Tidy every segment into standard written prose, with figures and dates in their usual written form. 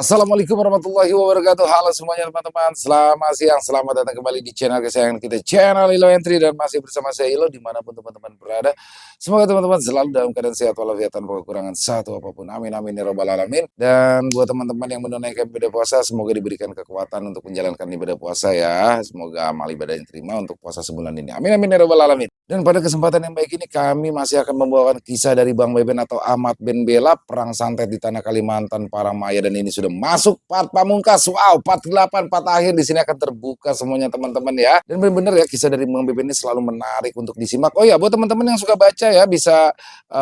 Assalamualaikum warahmatullahi wabarakatuh. Halo semuanya teman-teman, selamat siang, selamat datang kembali di channel kesayangan kita, channel Ilo Entry, dan masih bersama saya Ilo dimanapun teman-teman berada. Semoga teman-teman selalu dalam keadaan sehat walafiat tanpa kekurangan satu apapun. Amin amin ya robbal alamin. Dan buat teman-teman yang menunaikan ibadah puasa, semoga diberikan kekuatan untuk menjalankan ibadah puasa ya. Semoga amal ibadah yang terima untuk puasa sebulan ini. Amin amin ya robbal alamin. Dan pada kesempatan yang baik ini kami masih akan membawakan kisah dari Bang Beben atau Ahmad Ben Bella, perang santet di tanah Kalimantan Parangmaya, dan ini sudah masuk part pamungkas. Wow, part 8, part akhir di sini akan terbuka semuanya teman-teman ya. Dan benar-benar ya kisah dari Bang Beben ini selalu menarik untuk disimak. Oh ya, buat teman-teman yang suka baca ya bisa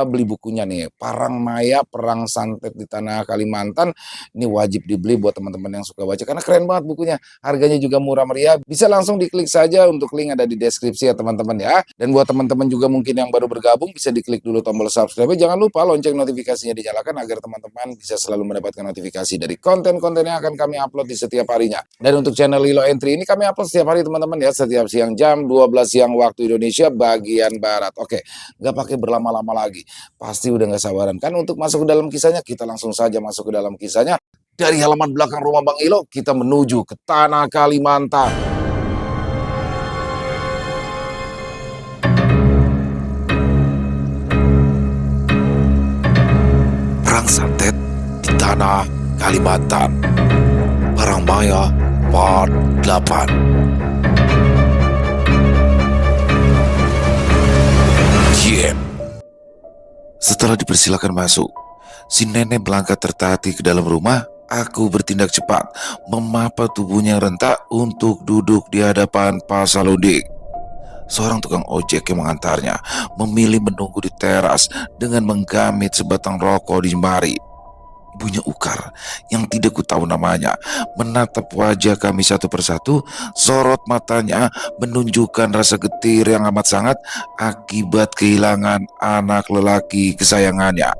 beli bukunya nih, Parangmaya Perang Santet di Tanah Kalimantan. Ini wajib dibeli buat teman-teman yang suka baca karena keren banget bukunya. Harganya juga murah meriah. Bisa langsung diklik saja, untuk link ada di deskripsi ya teman-teman ya. Dan buat teman-teman juga mungkin yang baru bergabung bisa diklik dulu tombol subscribe. Jangan lupa lonceng notifikasinya dinyalakan agar teman-teman bisa selalu mendapatkan notifikasi dari konten-konten yang akan kami upload di setiap harinya. Dan untuk channel Ilo Entry ini kami upload setiap hari teman-teman ya, setiap siang jam 12 siang waktu Indonesia bagian Barat. Oke, nggak pakai berlama-lama lagi. Pasti udah nggak sabaran kan untuk masuk ke dalam kisahnya. Kita langsung saja masuk ke dalam kisahnya. Dari halaman belakang rumah Bang Ilo, kita menuju ke tanah Kalimantan. Perang santet di tanah Kalimantan, Parangmaya part 8. Yeah. Setelah dipersilakan masuk, si nenek melangkah tertati ke dalam rumah. Aku bertindak cepat, memapa tubuhnya yang rentak untuk duduk di hadapan Pak Saluding. Seorang tukang ojek yang mengantarnya memilih menunggu di teras dengan menggamit sebatang rokok di jemari. Ibunya Ukar, yang tidak ku tahu namanya, menatap wajah kami satu persatu. Sorot matanya menunjukkan rasa getir yang amat sangat akibat kehilangan anak lelaki kesayangannya.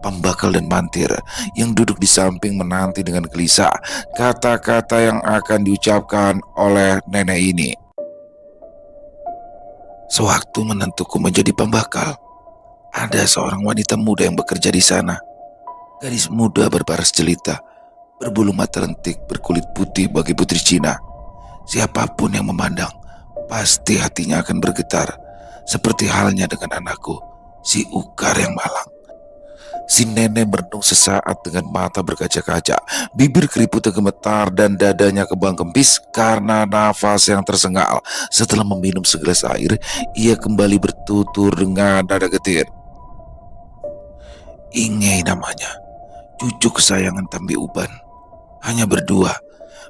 Pembakal dan mantir yang duduk di samping menanti dengan gelisah kata-kata yang akan diucapkan oleh nenek ini. Sewaktu menentuku menjadi pembakal, ada seorang wanita muda yang bekerja di sana. Gadis muda berparas jelita, berbulu mata lentik, berkulit putih bagi putri Cina. Siapapun yang memandang, pasti hatinya akan bergetar, seperti halnya dengan anakku, si Ukar yang malang. Si nenek merenung sesaat dengan mata berkaca-kaca, bibir keriputnya gemetar dan dadanya kebang kempis karena nafas yang tersengal. Setelah meminum segelas air, ia kembali bertutur dengan nada getir. Inge namanya, cucu kesayangan Tambi Uban. Hanya berdua,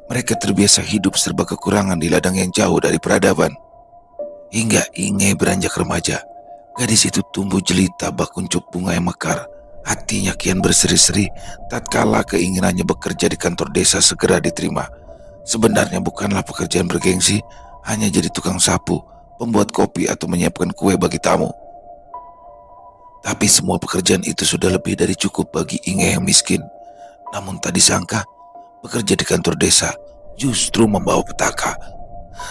mereka terbiasa hidup serba kekurangan di ladang yang jauh dari peradaban. Hingga Inge beranjak remaja, gadis itu tumbuh jelita bak kuncup bunga yang mekar. Hatinya kian berseri-seri tatkala keinginannya bekerja di kantor desa segera diterima. Sebenarnya bukanlah pekerjaan bergengsi, hanya jadi tukang sapu, pembuat kopi atau menyiapkan kue bagi tamu. Tapi semua pekerjaan itu sudah lebih dari cukup bagi Inge yang miskin. Namun tak disangka, bekerja di kantor desa justru membawa petaka.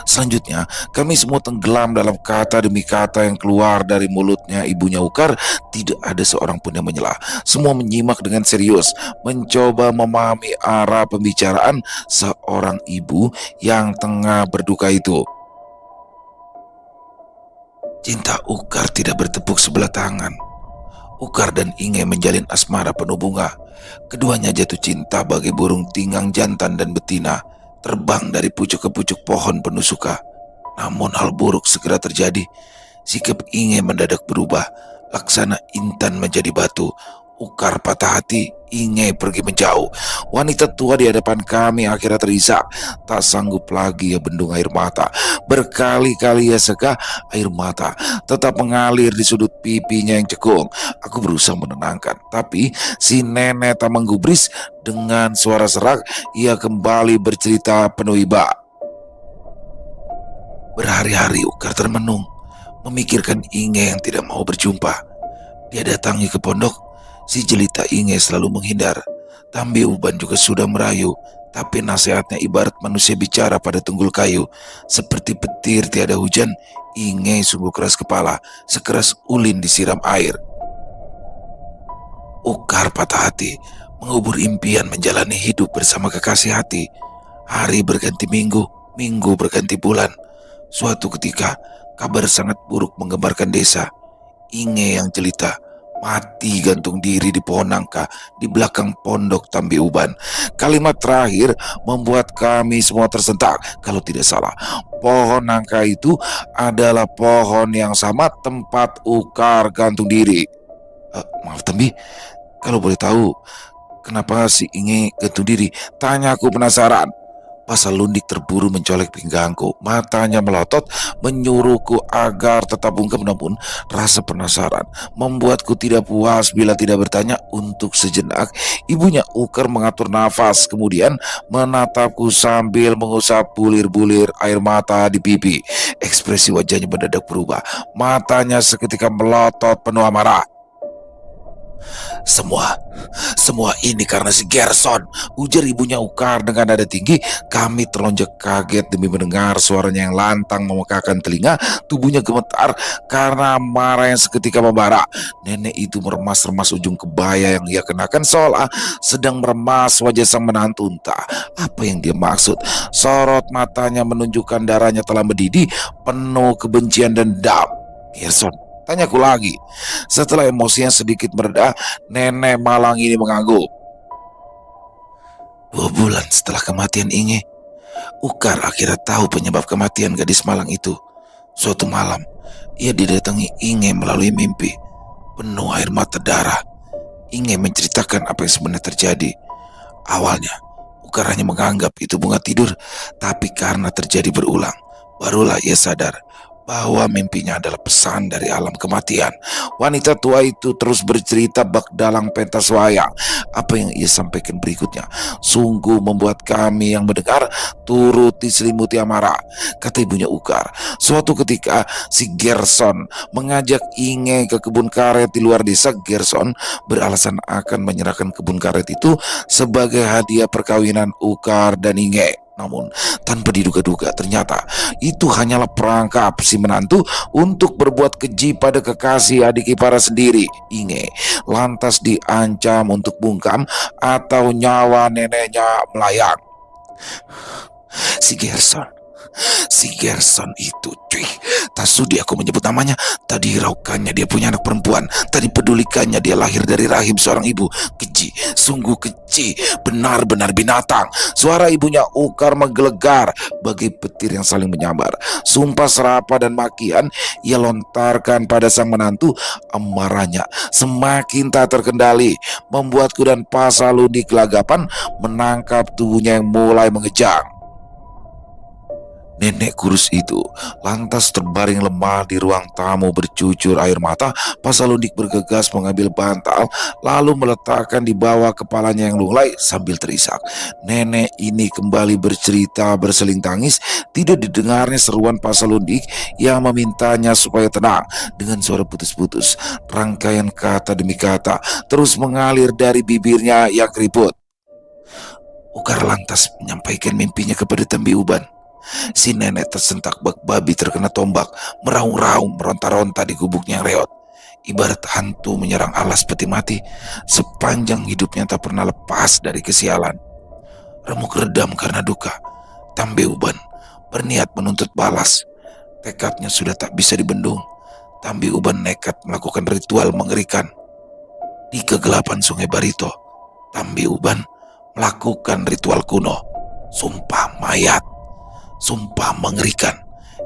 Selanjutnya, kami semua tenggelam dalam kata demi kata yang keluar dari mulutnya ibunya Ukar. Tidak ada seorang pun yang menyela. Semua menyimak dengan serius, mencoba memahami arah pembicaraan seorang ibu yang tengah berduka itu. Cinta Ukar tidak bertepuk sebelah tangan. Ukar dan Inge menjalin asmara penuh bunga. Keduanya jatuh cinta bagi burung tinggang jantan dan betina, terbang dari pucuk ke pucuk pohon penuh suka. Namun hal buruk segera terjadi. Sikap Inge mendadak berubah, laksana intan menjadi batu. Ukar patah hati, Inge pergi menjauh. Wanita tua di hadapan kami akhirnya terisak. Tak sanggup lagi ia bendung air mata. Berkali-kali ia seka, air mata tetap mengalir di sudut pipinya yang cekung. Aku berusaha menenangkan, tapi si nenek tak menggubris. Dengan suara serak, ia kembali bercerita penuh iba. Berhari-hari Ukar termenung, memikirkan Inge yang tidak mau berjumpa. Dia datangi ke pondok. Si jelita Inge selalu menghindar. Tambi Uban juga sudah merayu, tapi nasihatnya ibarat manusia bicara pada tunggul kayu. Seperti petir tiada hujan, Inge sungguh keras kepala, sekeras ulin disiram air. Ukar patah hati, mengubur impian menjalani hidup bersama kekasih hati. Hari berganti minggu, minggu berganti bulan. Suatu ketika, kabar sangat buruk menggemparkan desa. Inge yang jelita mati gantung diri di pohon nangka di belakang pondok Tambi Uban. Kalimat terakhir membuat kami semua tersentak. Kalau tidak salah, pohon nangka itu adalah pohon yang sama tempat Ukar gantung diri. Maaf Tambi, kalau boleh tahu kenapa si Inge gantung diri? Tanya aku penasaran. Pasal Lundik terburu mencolek pinggangku. Matanya melotot menyuruhku agar tetap bungkam, namun rasa penasaran membuatku tidak puas bila tidak bertanya. Untuk sejenak ibunya Ukar mengatur nafas, kemudian menatapku sambil mengusap bulir-bulir air mata di pipi. Ekspresi wajahnya mendadak berubah. Matanya seketika melotot penuh amarah. Semua ini karena si Gerson, ujar ibunya Ukar dengan nada tinggi. Kami terlonjak kaget demi mendengar suaranya yang lantang memekakan telinga. Tubuhnya gemetar karena marah yang seketika membara. Nenek itu meremas-remas ujung kebaya yang ia kenakan seolah sedang meremas wajah sang menantu. Entah apa yang dia maksud. Sorot matanya menunjukkan darahnya telah mendidih, penuh kebencian dan dendam. Gerson, tanyaku lagi. Setelah emosinya sedikit mereda, Nenek Malang ini mengangguk. 2 bulan setelah kematian Inge, Ukar akhirnya tahu penyebab kematian gadis Malang itu. Suatu malam, ia didatangi Inge melalui mimpi. Penuh air mata darah, Inge menceritakan apa yang sebenarnya terjadi. Awalnya, Ukar hanya menganggap itu bunga tidur, tapi karena terjadi berulang, barulah ia sadar bahwa mimpinya adalah pesan dari alam kematian. Wanita tua itu terus bercerita bak dalang pentas wayang. Apa yang ia sampaikan berikutnya sungguh membuat kami yang mendengar turut diselimuti amarah. Kata ibunya Ukar, suatu ketika si Gerson mengajak Inge ke kebun karet di luar desa. Gerson beralasan akan menyerahkan kebun karet itu sebagai hadiah perkawinan Ukar dan Inge. Namun tanpa diduga-duga ternyata itu hanyalah perangkap si menantu untuk berbuat keji pada kekasih adik ipar sendiri. Inge lantas diancam untuk bungkam atau nyawa neneknya melayang. Si Gerson itu, cuy. Tak sudi aku menyebut namanya. Tadi hiraukannya dia punya anak perempuan. Tadi pedulikannya dia lahir dari rahim seorang ibu. Keji, sungguh keji. Benar-benar binatang. Suara ibunya Ukar menggelegar bagai petir yang saling menyambar. Sumpah serapah dan makian ia lontarkan pada sang menantu. Amarahnya semakin tak terkendali, membuatku dan Pasaluni kelagapan menangkap tubuhnya yang mulai mengejang. Nenek kurus itu lantas terbaring lemah di ruang tamu bercucur air mata. Pasalundik bergegas mengambil bantal lalu meletakkan di bawah kepalanya yang lunglai sambil terisak. Nenek ini kembali bercerita berseling tangis. Tidak didengarnya seruan Pasalundik yang memintanya supaya tenang. Dengan suara putus-putus, rangkaian kata demi kata terus mengalir dari bibirnya yang keriput. Ukar lantas menyampaikan mimpinya kepada Tambi Uban. Si nenek tersentak bak babi terkena tombak, meraung-raung meronta-ronta di gubuknya yang reot. Ibarat hantu menyerang alas peti mati, sepanjang hidupnya tak pernah lepas dari kesialan. Remuk redam karena duka, Tambi Uban berniat menuntut balas. Tekadnya sudah tak bisa dibendung. Tambi Uban nekat melakukan ritual mengerikan. Di kegelapan Sungai Barito, Tambi Uban melakukan ritual kuno, sumpah mayat. Sumpah mengerikan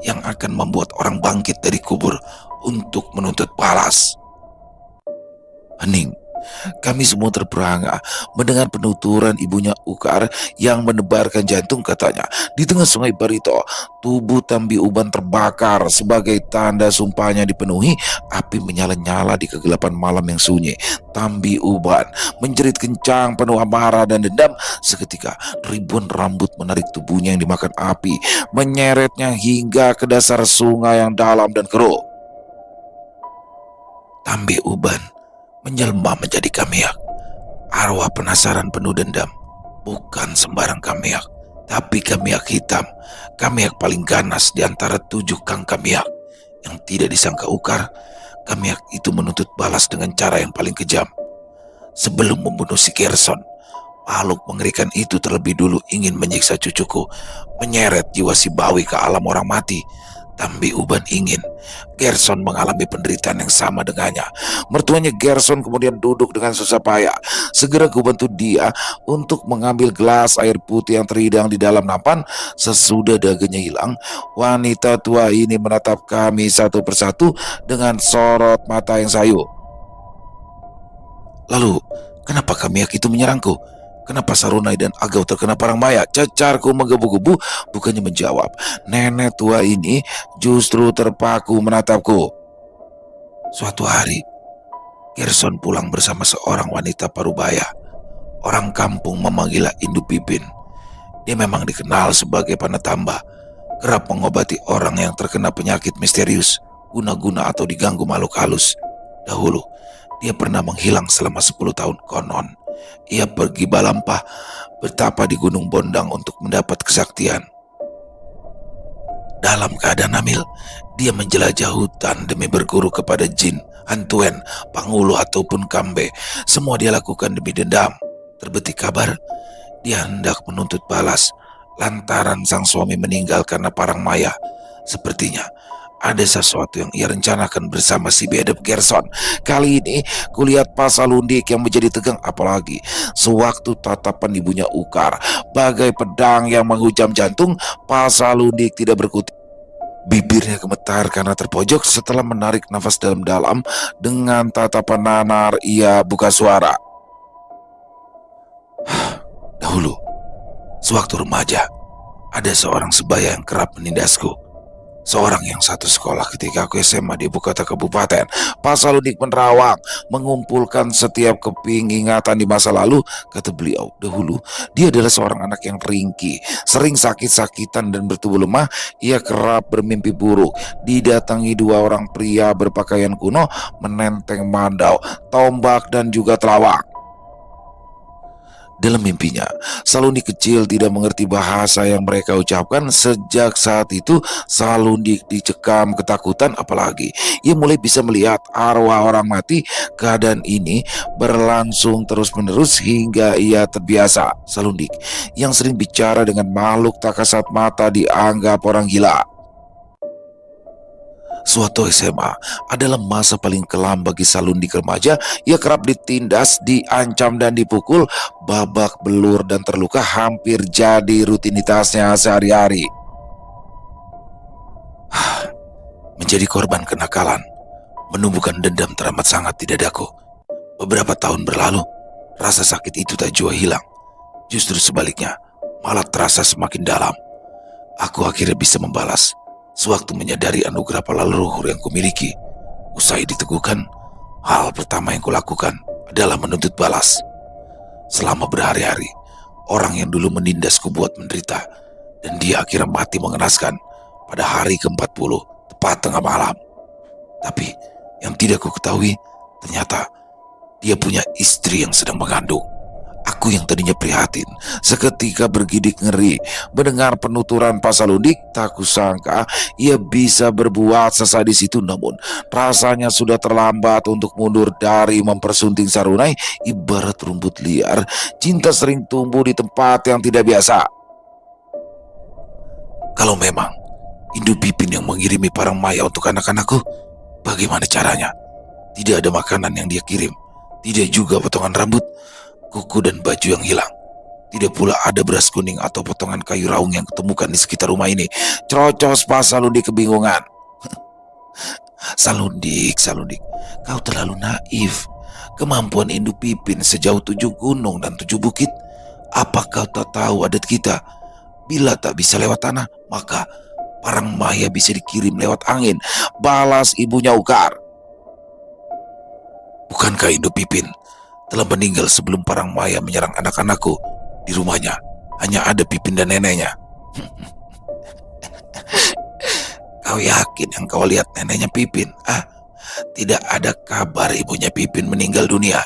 yang akan membuat orang bangkit dari kubur untuk menuntut balas. Hening. Kami semua terperangah mendengar penuturan ibunya Ukar yang menebarkan jantung. Katanya, di tengah Sungai Barito, tubuh Tambi Uban terbakar sebagai tanda sumpahnya dipenuhi. Api menyala-nyala di kegelapan malam yang sunyi. Tambi Uban menjerit kencang penuh amarah dan dendam. Seketika ribuan rambut menarik tubuhnya yang dimakan api, menyeretnya hingga ke dasar sungai yang dalam dan keruh. Tambi Uban menjelma menjadi Kamiak. Arwah penasaran penuh dendam. Bukan sembarang Kamiak, tapi Kamiak hitam. Kamiak paling ganas di antara 7 Kang Kamiak. Yang tidak disangka Ukar, Kamiak itu menuntut balas dengan cara yang paling kejam. Sebelum membunuh si Gerson, makhluk mengerikan itu terlebih dulu ingin menyiksa cucuku, menyeret jiwa si Bawi ke alam orang mati. Tambi Uban ingin Gerson mengalami penderitaan yang sama dengannya. Mertuanya Gerson kemudian duduk dengan susah payah. Segera kubantu dia untuk mengambil gelas air putih yang terhidang di dalam nampan. Sesudah dagingnya hilang, wanita tua ini menatap kami satu persatu dengan sorot mata yang sayu. Lalu, kenapa kamiak itu menyerangku? Kenapa Sarunai dan Agau terkena parang maya? Cecarku menggebu-gebu, bukannya menjawab. Nenek tua ini justru terpaku menatapku. Suatu hari, Gerson pulang bersama seorang wanita parubaya. Orang kampung memanggilnya Indu Pipin. Dia memang dikenal sebagai penetamba, kerap mengobati orang yang terkena penyakit misterius, guna-guna atau diganggu makhluk halus. Dahulu, dia pernah menghilang selama 10 tahun konon. Ia pergi balampah, bertapa di Gunung Bondang untuk mendapat kesaktian. Dalam keadaan hamil, dia menjelajah hutan demi berguru kepada jin, hantuen, pangulu ataupun kambe. Semua dia lakukan demi dendam. Terbetik kabar, dia hendak menuntut balas lantaran sang suami meninggal karena parang maya. Sepertinya ada sesuatu yang ia rencanakan bersama si biadab Gerson. Kali ini kulihat Pak Salundik yang menjadi tegang, apalagi sewaktu tatapan ibunya ukar bagai pedang yang menghujam jantung. Pak Salundik tidak berkutik. Bibirnya gemetar karena terpojok. Setelah menarik nafas dalam-dalam, dengan tatapan nanar ia buka suara. Dahulu, sewaktu remaja, ada seorang sebaya yang kerap menindasku. Seorang yang satu sekolah ketika aku SMA di ibu kota kabupaten. Pak Salundik menerawang, mengumpulkan setiap keping ingatan di masa lalu. Kata beliau, dahulu dia adalah seorang anak yang ringkih, sering sakit-sakitan dan bertubuh lemah. Ia kerap bermimpi buruk, didatangi dua orang pria berpakaian kuno, menenteng mandau, tombak dan juga telawak. Dalam mimpinya, Salundik kecil tidak mengerti bahasa yang mereka ucapkan. Sejak saat itu, Salundik dicekam ketakutan, apalagi ia mulai bisa melihat arwah orang mati. Keadaan ini berlangsung terus-menerus hingga ia terbiasa. Salundik yang sering bicara dengan makhluk tak kasat mata dianggap orang gila. Suatu SMA adalah masa paling kelam bagi Salundik remaja. Ia kerap ditindas, diancam dan dipukul. Babak belur dan terluka hampir jadi rutinitasnya sehari-hari. Menjadi korban kenakalan menumbuhkan dendam teramat sangat di dadaku. Beberapa tahun berlalu, rasa sakit itu tak jua hilang. Justru sebaliknya, malah terasa semakin dalam. Aku akhirnya bisa membalas sewaktu menyadari anugerah para leluhur yang kumiliki. Usai diteguhkan, hal pertama yang kulakukan adalah menuntut balas. Selama berhari-hari, orang yang dulu menindasku buat menderita, dan dia akhirnya mati mengenaskan pada hari ke-40, tepat tengah malam. Tapi yang tidak ku ketahui, ternyata dia punya istri yang sedang mengandung. Aku yang tadinya prihatin, seketika bergidik ngeri mendengar penuturan Pak Salundik. Tak kusangka ia bisa berbuat sesadis itu, namun rasanya sudah terlambat untuk mundur dari mempersunting Sarunai. Ibarat rumput liar, cinta sering tumbuh di tempat yang tidak biasa. Kalau memang Indu Pipin yang mengirimi parang maya untuk anak-anakku, bagaimana caranya? Tidak ada makanan yang dia kirim, tidak juga potongan rambut, kuku dan baju yang hilang. Tidak pula ada beras kuning atau potongan kayu raung yang ketemukan di sekitar rumah ini. Cerocos Pak Salundik kebingungan. Salundik, kau terlalu naif. Kemampuan Indu Pipin sejauh 7 gunung dan 7 bukit. Apa kau tak tahu adat kita? Bila tak bisa lewat tanah, maka parang maya bisa dikirim lewat angin. Balas ibunya ukar. Bukankah Indu Pipin telah meninggal sebelum parang maya menyerang anak-anakku? Di rumahnya hanya ada Pipin dan neneknya. Kau yakin yang kau lihat neneknya Pipin? Tidak ada kabar ibunya Pipin meninggal dunia.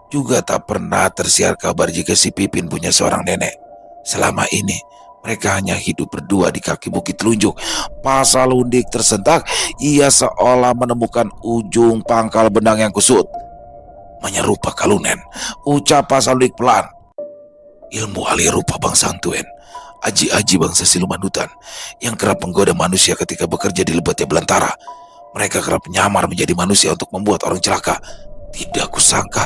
Juga tak pernah tersiar kabar jika si Pipin punya seorang nenek. Selama ini mereka hanya hidup berdua di kaki Bukit Telunjuk. Pak Salundik tersentak. Ia seolah menemukan ujung pangkal benang yang kusut. menyerupa kalunen. Ucap Pasalundik pelan. Ilmu alih rupa bangsa Antuen, aji-aji bangsa siluman hutan yang kerap menggoda manusia ketika bekerja di lebatnya belantara. Mereka kerap menyamar menjadi manusia untuk membuat orang celaka. Tidak kusangka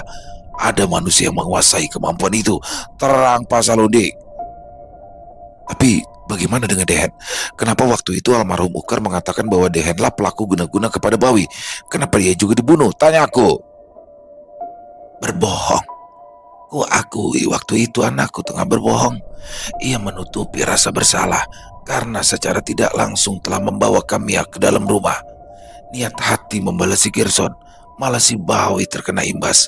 ada manusia yang menguasai kemampuan itu, terang Pasalundik. Tapi bagaimana dengan Dehen? Kenapa waktu itu almarhum Ukar mengatakan bahwa Dehenlah pelaku guna-guna kepada Bawi? Kenapa dia juga dibunuh? Tanyaku. Berbohong. Ku akui waktu itu anakku tengah berbohong. Ia menutupi rasa bersalah karena secara tidak langsung telah membawa Kamiak ke dalam rumah. Niat hati membalasi Gerson, malah si Bawi terkena imbas.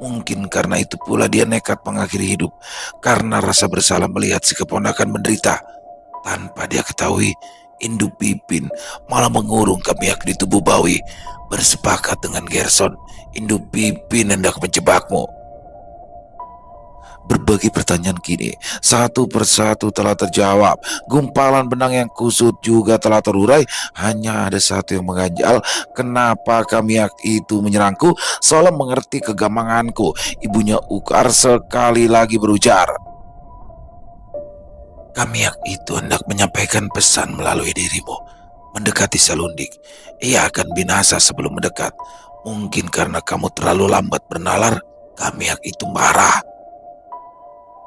Mungkin karena itu pula dia nekat mengakhiri hidup, karena rasa bersalah melihat si keponakan menderita. Tanpa dia ketahui, Induk Pipin malah mengurung Kamiak di tubuh Bawi. Bersepakat dengan Gerson, Induk Pipin hendak menjebakmu. Berbagai pertanyaan kini satu persatu telah terjawab. Gumpalan benang yang kusut juga telah terurai. Hanya ada satu yang mengganjal. Kenapa Kamiak itu menyerangku? Seolah mengerti kegamanganku, ibunya Ukar sekali lagi berujar. Kamiak itu hendak menyampaikan pesan melalui dirimu. Mendekati Salundik, ia akan binasa sebelum mendekat. Mungkin karena kamu terlalu lambat bernalar, Kamiak itu marah.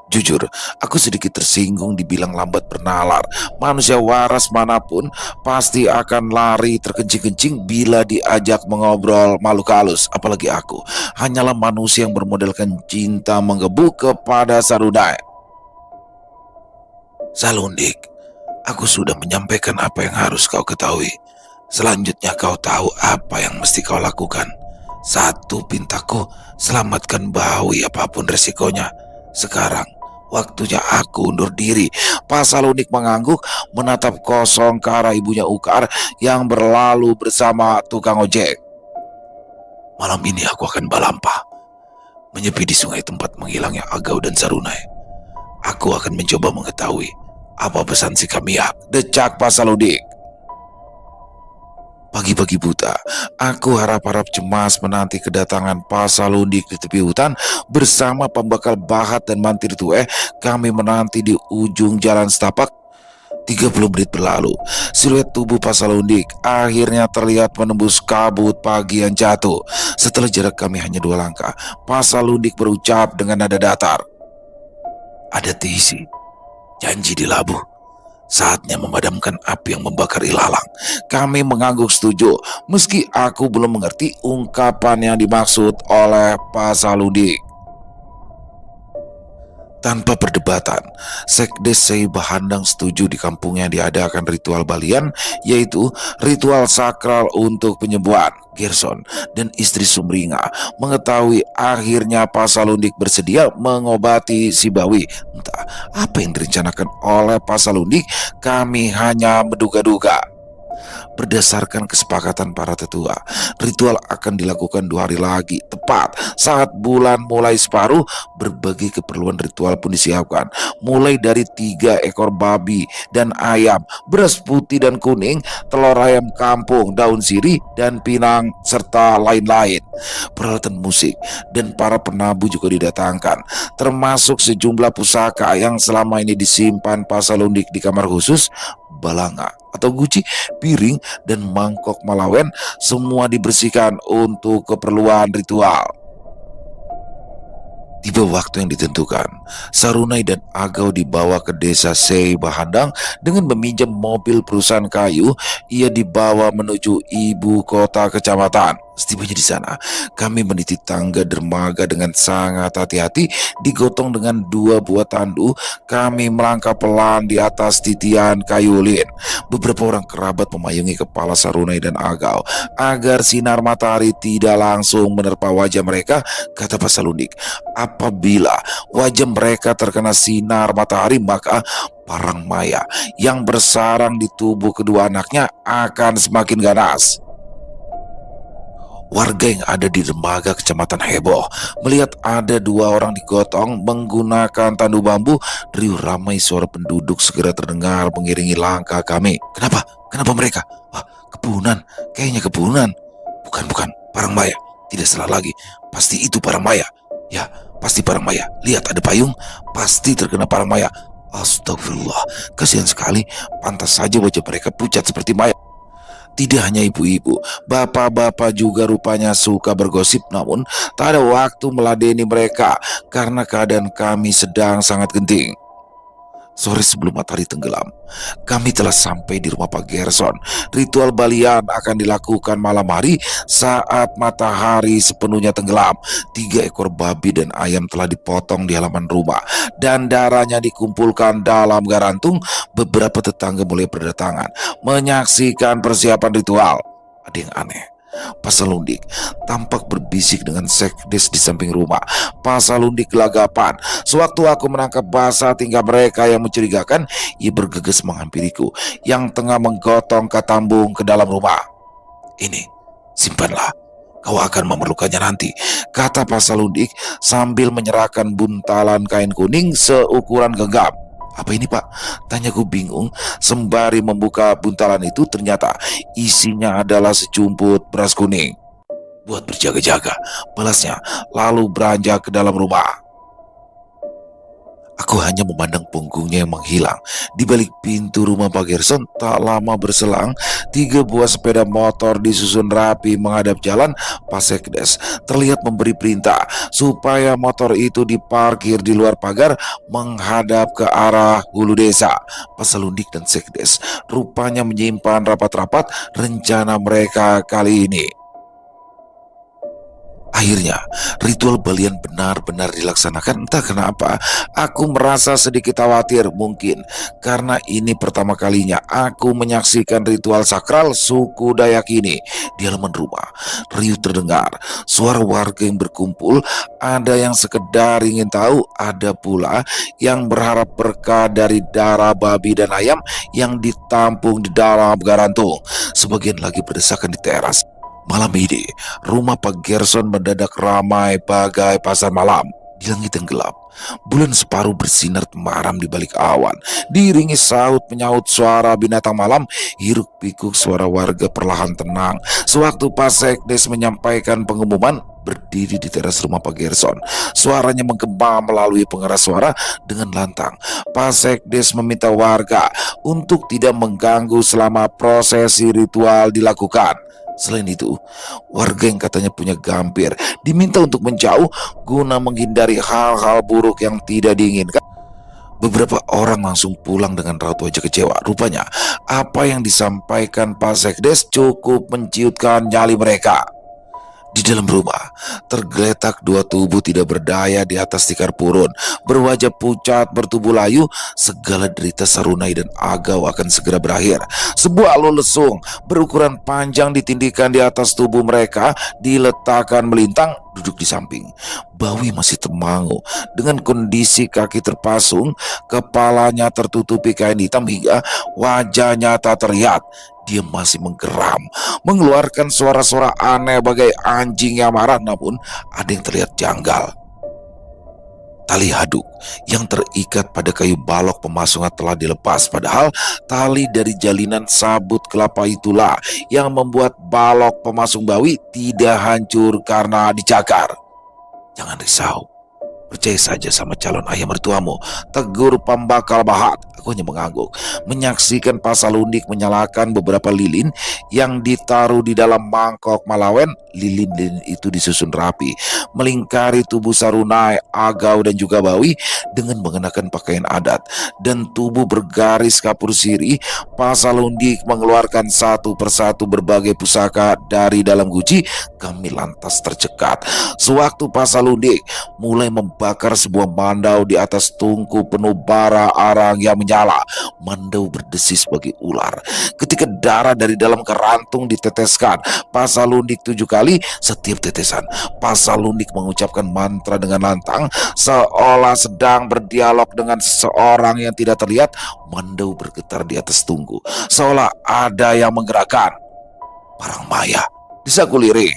Jujur, aku sedikit tersinggung dibilang lambat bernalar. Manusia waras manapun pasti akan lari terkencing-kencing bila diajak mengobrol makhluk halus. Apalagi aku, hanyalah manusia yang bermodalkan cinta menggebu kepada Sarunai. Salundik, aku sudah menyampaikan apa yang harus kau ketahui. Selanjutnya kau tahu apa yang mesti kau lakukan. Satu, pintaku, selamatkan Bawi apapun resikonya. Sekarang waktunya aku undur diri. Pasalundik mengangguk, menatap kosong ke arah ibunya Ukar yang berlalu bersama tukang ojek. Malam ini aku akan balampah, menyepi di sungai tempat menghilangnya Agau dan Sarunai. Aku akan mencoba mengetahui apa pesan si Kamiak, decak Pasalundik. Pagi-pagi buta, aku harap-harap cemas menanti kedatangan Pasalundik di tepi hutan bersama pembakal Bahat dan Mantir Tueh. Kami menanti di ujung jalan setapak. 30 menit berlalu, siluet tubuh Pasalundik akhirnya terlihat menembus kabut pagi yang jatuh. Setelah jarak kami hanya 2 langkah, Pasalundik berucap dengan nada datar. Ada Tisi, janji di labuh. Saatnya memadamkan api yang membakar ilalang. Kami mengangguk setuju, meski aku belum mengerti ungkapan yang dimaksud oleh Pasalundik. Tanpa perdebatan, Sekdes Sei Bahandang setuju di kampungnya diadakan ritual balian, yaitu ritual sakral untuk penyembuhan. Gerson dan istri Sumringa mengetahui akhirnya Pasalundik bersedia mengobati si Bawi. Entah apa yang direncanakan oleh Pasalundik, kami hanya menduga-duga. Berdasarkan kesepakatan para tetua, ritual akan dilakukan 2 hari lagi. Tepat saat bulan mulai separuh, berbagai keperluan ritual pun disiapkan. Mulai dari 3 ekor babi dan ayam, beras putih dan kuning, telur ayam kampung, daun sirih dan pinang, serta lain-lain. Peralatan musik dan para penabuh juga didatangkan, termasuk sejumlah pusaka yang selama ini disimpan Pasalundik di kamar khusus. Balanga atau guci, piring, dan mangkok Malawen semua dibersihkan untuk keperluan ritual. Tiba waktu yang ditentukan, Sarunai dan Agau dibawa ke desa Sei Bahandang dengan meminjam mobil perusahaan kayu. Ia dibawa menuju ibu kota kecamatan. Setibanya di sana, kami meniti tangga dermaga dengan sangat hati-hati. Digotong dengan 2 buah tandu, kami melangkah pelan di atas titian kayu ulin. Beberapa orang kerabat memayungi kepala Sarunai dan Agau agar sinar matahari tidak langsung menerpa wajah mereka. Kata Pasalundik, apabila wajah mereka terkena sinar matahari, maka parang maya yang bersarang di tubuh kedua anaknya akan semakin ganas. Warga yang ada di dermaga kecamatan heboh melihat ada 2 orang digotong menggunakan tandu bambu. Riuh ramai suara penduduk segera terdengar mengiringi langkah kami. Kenapa? Kenapa mereka? Wah, kepunan. Kayaknya kepunan. Bukan, parang maya. Tidak salah lagi, pasti itu parang maya. Ya, pasti parang maya. Lihat ada payung, pasti terkena parang maya. Astagfirullah, kasihan sekali. Pantas saja wajah mereka pucat seperti maya. Tidak hanya ibu-ibu, bapak-bapak juga rupanya suka bergosip, namun tak ada waktu meladeni mereka karena keadaan kami sedang sangat genting. Sore sebelum matahari tenggelam, kami telah sampai di rumah Pak Gerson. Ritual balian akan dilakukan malam hari saat matahari sepenuhnya tenggelam. 3 ekor babi dan ayam telah dipotong di halaman rumah dan darahnya dikumpulkan dalam garantung. Beberapa tetangga mulai berdatangan menyaksikan persiapan ritual. Ada yang aneh. Pak Salundik tampak berbisik dengan sekdes di samping rumah. Pak Salundik gelagapan. Sewaktu aku menangkap bahasa tingkah mereka yang mencurigakan, ia bergegas menghampiriku yang tengah menggotong katambung ke dalam rumah. Ini, simpanlah. Kau akan memerlukannya nanti, kata Pak Salundik sambil menyerahkan buntalan kain kuning seukuran genggam. Apa ini, Pak? Tanyaku bingung sembari membuka buntalan itu. Ternyata isinya adalah sejumput beras kuning. Buat berjaga-jaga, balasnya, lalu beranjak ke dalam rumah. Aku hanya memandang punggungnya yang menghilang. Di balik pintu rumah Pak Gerson, tak lama berselang, 3 buah sepeda motor disusun rapi menghadap jalan. Pak Sekdes terlihat memberi perintah supaya motor itu diparkir di luar pagar menghadap ke arah hulu desa. Pak Salundik dan Sekdes rupanya menyimpan rapat-rapat rencana mereka kali ini. Akhirnya, ritual balian benar-benar dilaksanakan. Entah kenapa, aku merasa sedikit khawatir, mungkin karena ini pertama kalinya aku menyaksikan ritual sakral suku Dayak ini. Di halaman rumah, riuh terdengar, suara warga yang berkumpul, ada yang sekedar ingin tahu, ada pula yang berharap berkah dari darah babi dan ayam yang ditampung di dalam garantung. Sebagian lagi berdesakan di teras. Malam ini, rumah Pak Gerson mendadak ramai bagai pasar malam. Di langit yang gelap, bulan separuh bersinar temaram di balik awan. Diiringi saut menyaut suara binatang malam, hiruk pikuk suara warga perlahan tenang. Sewaktu Pak Sekdes menyampaikan pengumuman, berdiri di teras rumah Pak Gerson, suaranya menggema melalui pengeras suara dengan lantang. Pak Sekdes meminta warga untuk tidak mengganggu selama prosesi ritual dilakukan. Selain itu, warga yang katanya punya gampir diminta untuk menjauh guna menghindari hal-hal buruk yang tidak diinginkan. Beberapa orang langsung pulang dengan raut wajah kecewa. Rupanya, apa yang disampaikan Pak Sekdes cukup menciutkan nyali mereka. Di dalam rumah, tergeletak 2 tubuh tidak berdaya di atas tikar purun. Berwajah pucat, bertubuh layu, segala derita Sarunai dan Agau akan segera berakhir. Sebuah alo lesung berukuran panjang ditindikan di atas tubuh mereka, diletakkan melintang, duduk di samping. Bawi masih temangu, dengan kondisi kaki terpasung, kepalanya tertutupi kain hitam hingga wajahnya tak terlihat. Dia masih menggeram, mengeluarkan suara-suara aneh bagai anjing yang marah, namun ada yang terlihat janggal. Tali haduk yang terikat pada kayu balok pemasungan telah dilepas, padahal tali dari jalinan sabut kelapa itulah yang membuat balok pemasung Bawi tidak hancur karena dicakar. Jangan risau, percaya saja sama calon ayah mertuamu, tegur pembakal Bahat. Aku hanya mengangguk, menyaksikan Pak Salundik menyalakan beberapa lilin yang ditaruh di dalam mangkok malawen. Lilin-lilin itu disusun rapi, melingkari tubuh Sarunai, Agau dan juga Bawi dengan mengenakan pakaian adat dan tubuh bergaris kapur sirih. Pak Salundik mengeluarkan satu persatu berbagai pusaka dari dalam guci. Kami lantas tercekat sewaktu Pak Salundik mulai membakar sebuah mandau di atas tungku penuh bara arang yang menyala. Mandau berdesis sebagai ular. Ketika darah dari dalam kerantung diteteskan Pak Salundik 7 kali, setiap tetesan Pak Salundik mengucapkan mantra dengan lantang, seolah sedang berdialog dengan seseorang yang tidak terlihat. Mandau bergetar di atas tungku, seolah ada yang menggerakkan. Parang maya, desaku lirik.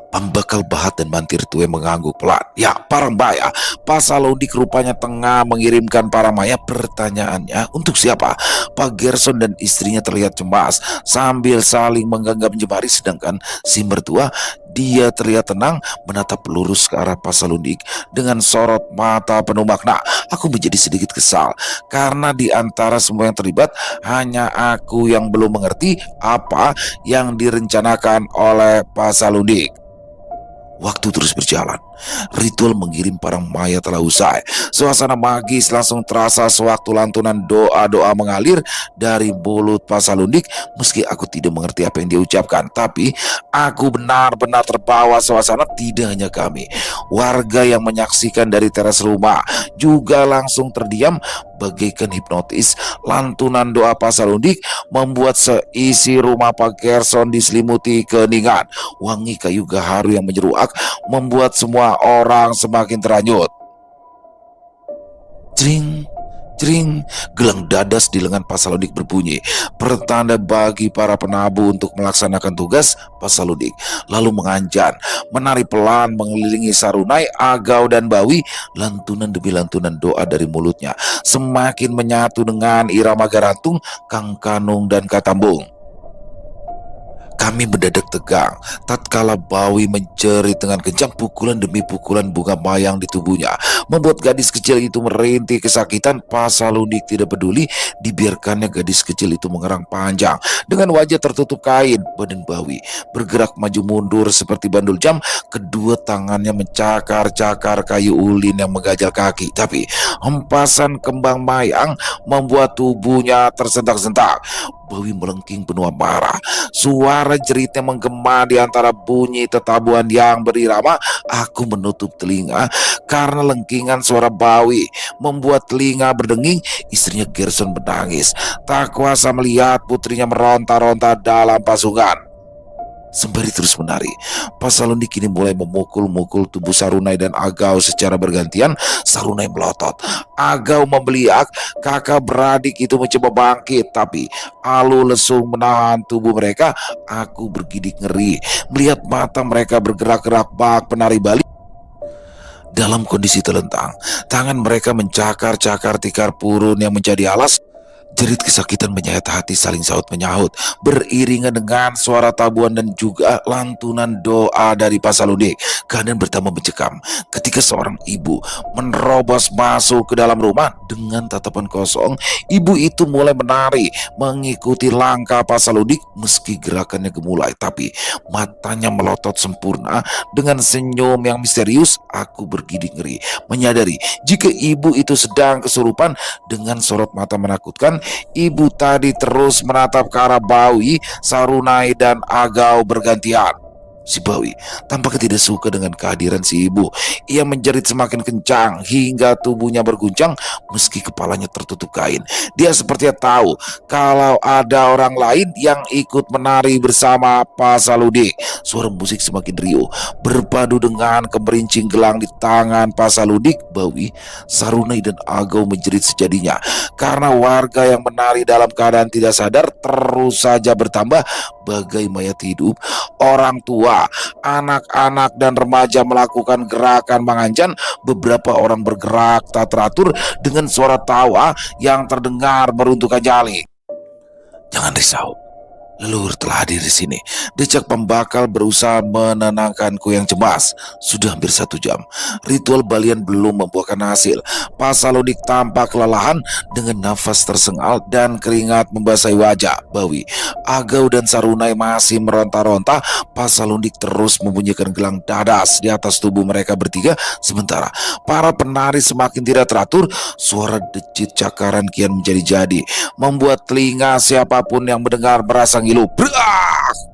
Pembekal Bahat dan Mantir Tue mengangguk pelan. Ya, Parambaya, Pak Salondik rupanya tengah mengirimkan Paramaya pertanyaannya untuk siapa? Pak Gerson dan istrinya terlihat cemas sambil saling menggenggam jemari, sedangkan si mertua dia terlihat tenang menatap lurus ke arah Pak Salondik dengan sorot mata penuh makna. Aku menjadi sedikit kesal karena di antara semua yang terlibat hanya aku yang belum mengerti apa yang direncanakan oleh Pak Salondik. Waktu terus berjalan. Ritual mengirim Parangmaya telah usai. Suasana magis langsung terasa sewaktu lantunan doa-doa mengalir dari mulut Pak Salundik. Meski aku tidak mengerti apa yang dia ucapkan, tapi aku benar-benar terbawa suasana. Tidak hanya kami, warga yang menyaksikan dari teras rumah juga langsung terdiam bagaikan hipnotis. Lantunan doa Pak Salundik membuat seisi rumah Pak Gerson diselimuti keheningan. Wangi kayu gaharu yang menyeruak membuat semua orang semakin terhanyut. Jring, jring, gelang dadas di lengan Pak Salundik berbunyi, pertanda bagi para penabuh untuk melaksanakan tugas. Pak Salundik lalu menganjan, menari pelan mengelilingi Sarunai, Agau, dan Bawi. Lantunan demi lantunan doa dari mulutnya semakin menyatu dengan irama Garantung, Kang Kanung, dan Katambung. Kami mendadak tegang tatkala Bawi menjerit dengan kencang. Pukulan demi pukulan bunga mayang di tubuhnya membuat gadis kecil itu merintih kesakitan. Pak Salundik tidak peduli, dibiarkannya gadis kecil itu mengerang panjang dengan wajah tertutup kain. Badan Bawi bergerak maju mundur seperti bandul jam. Kedua tangannya mencakar-cakar kayu ulin yang menggajal kaki, tapi hempasan kembang mayang membuat tubuhnya tersentak-sentak. Bawi melengking penuh amarah. Suara jeritnya menggema di antara bunyi tetabuhan yang berirama. Aku menutup telinga karena lengkingan suara Bawi membuat telinga berdenging. Istrinya Gerson menangis, tak kuasa melihat putrinya meronta-ronta dalam pasungan. Sembari terus menari, Pak Salundik kini mulai memukul-mukul tubuh Sarunai dan Agau secara bergantian. Sarunai melotot, Agau membeliak. Kakak beradik itu mencoba bangkit, tapi Alu lesung menahan tubuh mereka. Aku bergidik ngeri melihat mata mereka bergerak-gerak bak penari Bali. Dalam kondisi telentang, tangan mereka mencakar-cakar tikar purun yang menjadi alas. Jerit kesakitan menyayat hati saling saut-menyahut, beriringan dengan suara tabuhan dan juga lantunan doa dari Pak Salundik. Keadaan bertambah mencekam ketika seorang ibu menerobos masuk ke dalam rumah dengan tatapan kosong. Ibu itu mulai menari mengikuti langkah Pak Salundik. Meski gerakannya gemulai, tapi matanya melotot sempurna dengan senyum yang misterius. Aku bergidik ngeri menyadari jika ibu itu sedang kesurupan. Dengan sorot mata menakutkan, ibu tadi terus menatap ke arah Bawi, Sarunai, dan Agau bergantian. Si Bawi tampaknya tidak suka dengan kehadiran si ibu. Ia menjerit semakin kencang hingga tubuhnya berguncang meski kepalanya tertutup kain. Dia sepertinya tahu kalau ada orang lain yang ikut menari bersama Pak Salundik. Suara musik semakin riuh berpadu dengan kemerincing gelang di tangan Pak Salundik. Bawi, Sarunai, dan Agau menjerit sejadinya karena warga yang menari dalam keadaan tidak sadar terus saja bertambah bagai mayat hidup. Orang tua, anak-anak, dan remaja melakukan gerakan menganjan. Beberapa orang bergerak tak teratur dengan suara tawa yang terdengar meruntuhkan nyali. Jangan risau, leluhur telah hadir di sini. Decak pembakal berusaha menenangkanku yang cemas. Sudah hampir 1 jam. Ritual balian belum membuahkan hasil. Pak Salundik tampak kelelahan dengan nafas tersengal dan keringat membasahi wajah. Bawi, Agau, dan Sarunai masih meronta-ronta. Pak Salundik terus membunyikan gelang dadas di atas tubuh mereka bertiga. Sementara para penari semakin tidak teratur. Suara decit cakaran kian menjadi-jadi, membuat telinga siapapun yang mendengar merasa ngilu. Brak!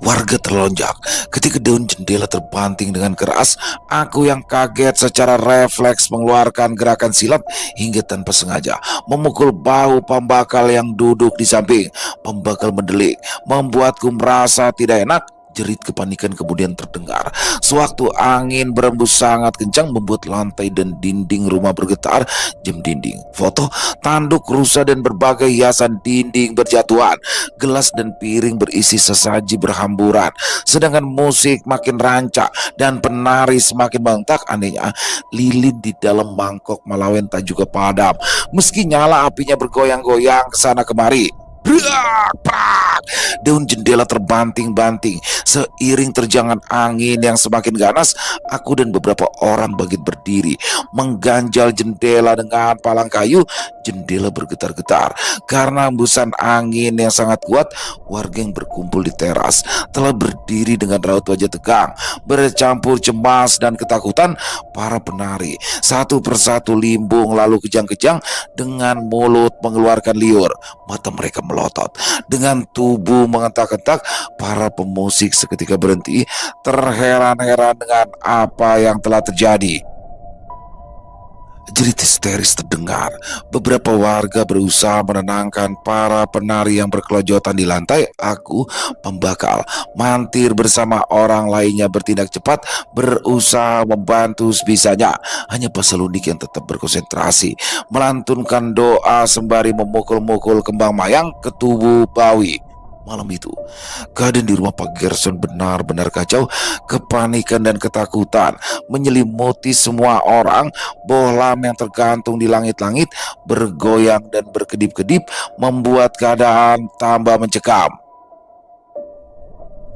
Warga terlonjak ketika daun jendela terbanting dengan keras. Aku yang kaget secara refleks mengeluarkan gerakan silat hingga tanpa sengaja memukul bahu pembakal yang duduk di samping. Pembakal mendelik membuatku merasa tidak enak. Jerit kepanikan kemudian terdengar. Sewaktu angin berembus sangat kencang membuat lantai dan dinding rumah bergetar. Jam dinding, foto, tanduk rusak dan berbagai hiasan dinding berjatuhan. Gelas dan piring berisi sesaji berhamburan. Sedangkan musik makin rancak dan penari semakin bengkak. Anehnya, lilin di dalam mangkok Malawen tak juga padam. Meski nyala apinya bergoyang-goyang ke sana kemari. Brak, brak. Daun jendela terbanting-banting. Seiring terjangan angin yang semakin ganas, aku dan beberapa orang bangkit berdiri, mengganjal jendela dengan palang kayu. Jendela bergetar-getar karena hembusan angin yang sangat kuat. Warga yang berkumpul di teras telah berdiri dengan raut wajah tegang, bercampur cemas dan ketakutan. Para penari satu persatu limbung lalu kejang-kejang dengan mulut mengeluarkan liur. Mata mereka melotot, dengan tubuh mengentak-entak. Para pemusik seketika berhenti, terheran-heran dengan apa yang telah terjadi. Jerit histeris terdengar. Beberapa warga berusaha menenangkan para penari yang berkelojotan di lantai. Aku, pembakal, mantir bersama orang lainnya bertindak cepat, berusaha membantu sebisanya. Hanya Pasalundik yang tetap berkonsentrasi, melantunkan doa sembari memukul-mukul kembang mayang ke tubuh Bawi. Malam itu, keadaan di rumah Pak Gerson benar-benar kacau. Kepanikan dan ketakutan menyelimuti semua orang. Bohlam yang tergantung di langit-langit bergoyang dan berkedip-kedip membuat keadaan tambah mencekam.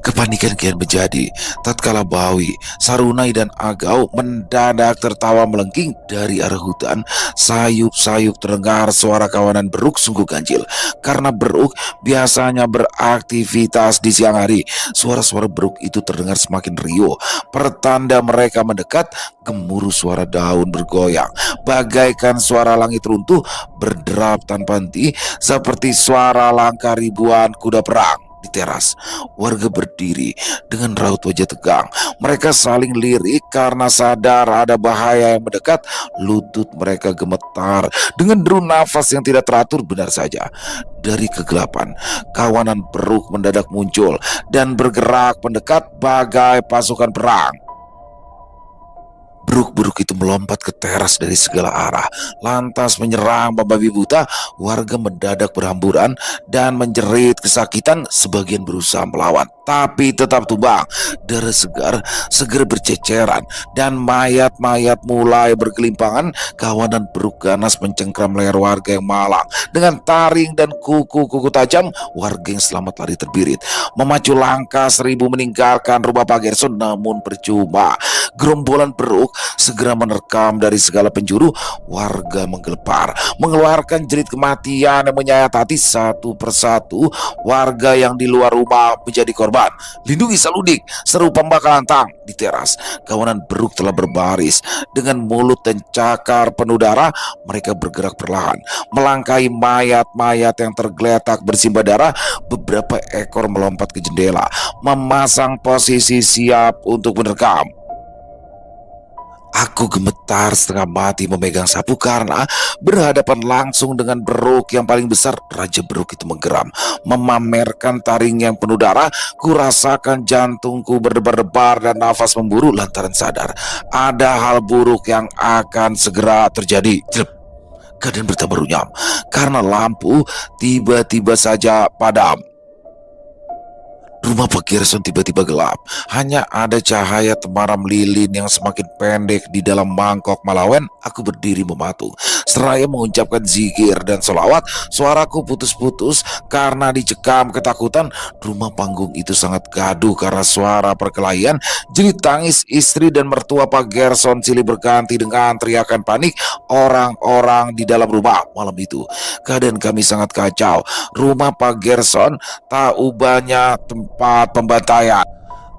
Kepanikan kian menjadi tatkala Bawi, Sarunai dan Agau mendadak tertawa melengking dari arah hutan. Sayup-sayup terdengar suara kawanan Beruk sungguh ganjil, karena Beruk biasanya beraktivitas di siang hari. Suara-suara Beruk itu terdengar semakin riuh, pertanda mereka mendekat. Gemuruh suara daun bergoyang bagaikan suara langit runtuh, berderap tanpa henti seperti suara langkah ribuan kuda perang. Di teras, warga berdiri dengan raut wajah tegang. Mereka saling lirik karena sadar ada bahaya yang mendekat. Lutut mereka gemetar dengan deru nafas yang tidak teratur. Benar saja, dari kegelapan, kawanan Beruk mendadak muncul dan bergerak mendekat bagai pasukan perang. Beruk-beruk itu melompat ke teras dari segala arah, lantas menyerang membabi buta. Warga mendadak berhamburan dan menjerit kesakitan. Sebagian berusaha melawan, tapi tetap tumbang. Darah segar segera berceceran dan mayat-mayat mulai berkelimpangan. Kawanan Beruk ganas mencengkram leher warga yang malang dengan taring dan kuku-kuku tajam. Warga yang selamat lari terbirit, memacu langkah seribu meninggalkan rumah Pak Gerson, namun percuma. Gerombolan Beruk segera menerkam dari segala penjuru. Warga menggelepar, mengeluarkan jerit kematian yang menyayat hati. Satu persatu warga yang di luar rumah menjadi korban. Lindungi Saludik, seru pembakal lantang. Di teras, kawanan Beruk telah berbaris dengan mulut dan cakar penuh darah. Mereka bergerak perlahan, melangkahi mayat-mayat yang tergeletak bersimbah darah. Beberapa ekor melompat ke jendela, memasang posisi siap untuk menerkam. Aku gemetar setengah mati memegang sapu karena berhadapan langsung dengan Beruk yang paling besar. Raja Beruk itu menggeram, memamerkan taring yang penuh darah. Kurasakan jantungku berdebar-debar dan nafas memburu lantaran sadar ada hal buruk yang akan segera terjadi. Jelep. Keadaan bertambah runyam karena lampu tiba-tiba saja padam. Rumah Pak Gerson tiba-tiba gelap. Hanya ada cahaya temaram lilin yang semakin pendek di dalam mangkok Malawen. Aku berdiri mematung, seraya mengucapkan zikir dan solawat. Suaraku putus-putus karena dicekam ketakutan. Rumah panggung itu sangat gaduh karena suara perkelahian. Jerit tangis istri dan mertua Pak Gerson silih berganti dengan teriakan panik orang-orang di dalam rumah. Malam itu, keadaan kami sangat kacau. Rumah Pak Gerson tak ubahnya tempat pembantaian.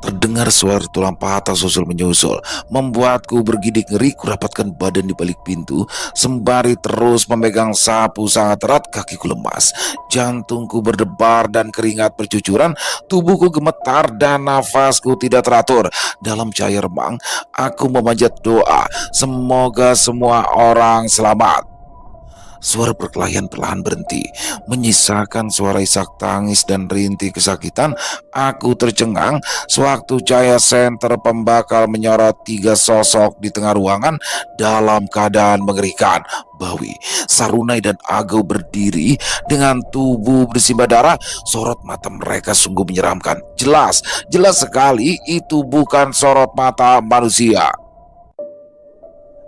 Terdengar suara tulang patah susul menyusul, membuatku bergidik ngeri. Kurapatkan badan di balik pintu sembari terus memegang sapu sangat erat. Kakiku lemas, jantungku berdebar dan keringat bercucuran. Tubuhku gemetar dan nafasku tidak teratur. Dalam cahaya remang, aku memanjat doa, semoga semua orang selamat. Suara perkelahian perlahan berhenti, menyisakan suara isak tangis dan rintih kesakitan. Aku tercengang sewaktu cahaya senter pembakar menyorot tiga sosok di tengah ruangan dalam keadaan mengerikan. Bawi, Sarunai, dan Agau berdiri dengan tubuh bersimbah darah. Sorot mata mereka sungguh menyeramkan. Jelas, jelas sekali itu bukan sorot mata manusia.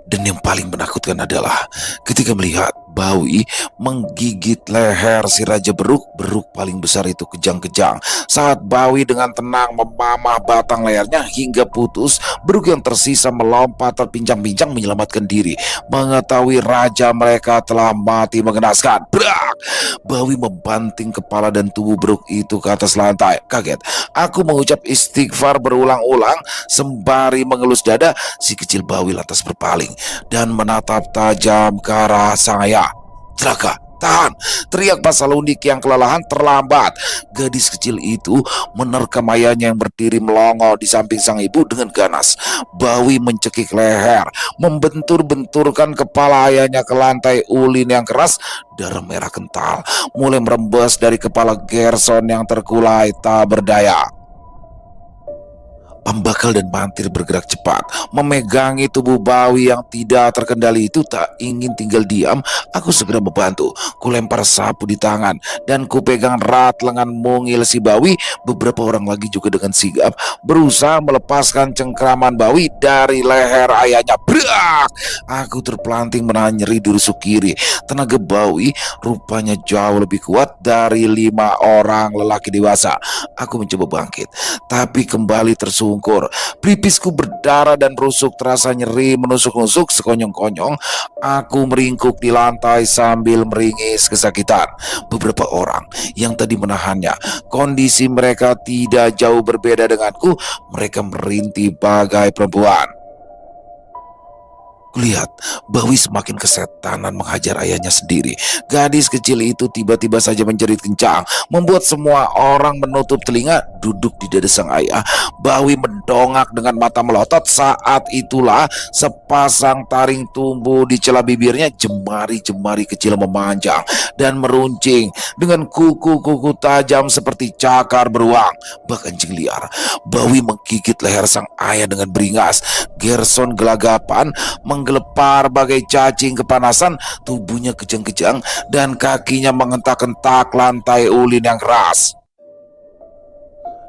Dan yang paling menakutkan adalah ketika melihat Bawi menggigit leher si Raja Beruk. Beruk paling besar itu kejang-kejang saat Bawi dengan tenang memamah batang lehernya hingga putus. Beruk yang tersisa melompat terpincang-pincang menyelamatkan diri, mengetahui raja mereka telah mati mengenaskan. Brak! Bawi membanting kepala dan tubuh Beruk itu ke atas lantai. Kaget, aku mengucap istighfar berulang-ulang sembari mengelus dada. Si kecil Bawi lantas berpaling dan menatap tajam ke arah sang ayah. Celaka, tahan! Teriak Pasalundik yang kelelahan. Terlambat. Gadis kecil itu menerkam ayahnya yang berdiri melongo di samping sang ibu dengan ganas. Bawi mencekik leher, membentur-benturkan kepala ayahnya ke lantai ulin yang keras. Darah merah kental mulai merembes dari kepala Gerson yang terkulai tak berdaya. Pembakal dan mantir bergerak cepat, memegangi tubuh Bawi yang tidak terkendali itu. Tak ingin tinggal diam, aku segera membantu. Kulempar sapu di tangan dan kupegang erat lengan mungil si Bawi. Beberapa orang lagi juga dengan sigap berusaha melepaskan cengkraman Bawi dari leher ayahnya. Brak! Aku terpelanting menahan nyeri di rusuk kiri. Tenaga Bawi rupanya jauh lebih kuat dari 5 orang lelaki dewasa. Aku mencoba bangkit, tapi kembali tersungkur. Pelipisku berdarah dan rusuk terasa nyeri menusuk-nusuk. Sekonyong-konyong aku meringkuk di lantai sambil meringis kesakitan. Beberapa orang yang tadi menahannya, kondisi mereka tidak jauh berbeda denganku. Mereka merintih bagai perempuan. Kulihat Bawi semakin kesetanan menghajar ayahnya sendiri. Gadis kecil itu tiba-tiba saja menjerit kencang, membuat semua orang menutup telinga. Duduk di dada sang ayah, Bawi mendongak dengan mata melotot. Saat itulah sepasang taring tumbuh di celah bibirnya. Jemari-jemari kecil memanjang dan meruncing dengan kuku-kuku tajam seperti cakar beruang. Bahkan liar, Bawi menggigit leher sang ayah dengan beringas. Gerson gelagapan menggelepar bagai cacing kepanasan. Tubuhnya kejang-kejang dan kakinya mengentak-entak lantai ulin yang keras.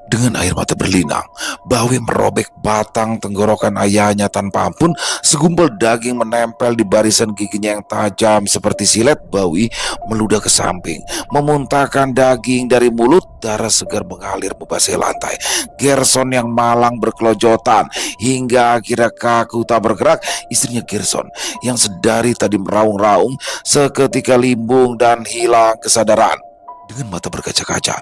Dengan air mata berlinang, Bawi merobek batang tenggorokan ayahnya tanpa ampun. Segumpal daging menempel di barisan giginya yang tajam seperti silet. Bawi meludah ke samping, memuntahkan daging dari mulut. Darah segar mengalir membasahi lantai. Gerson yang malang berkelojotan hingga akhirnya kaku tak bergerak. Istrinya Gerson yang sedari tadi meraung-raung seketika limbung dan hilang kesadaran. Dengan mata berkaca-kaca,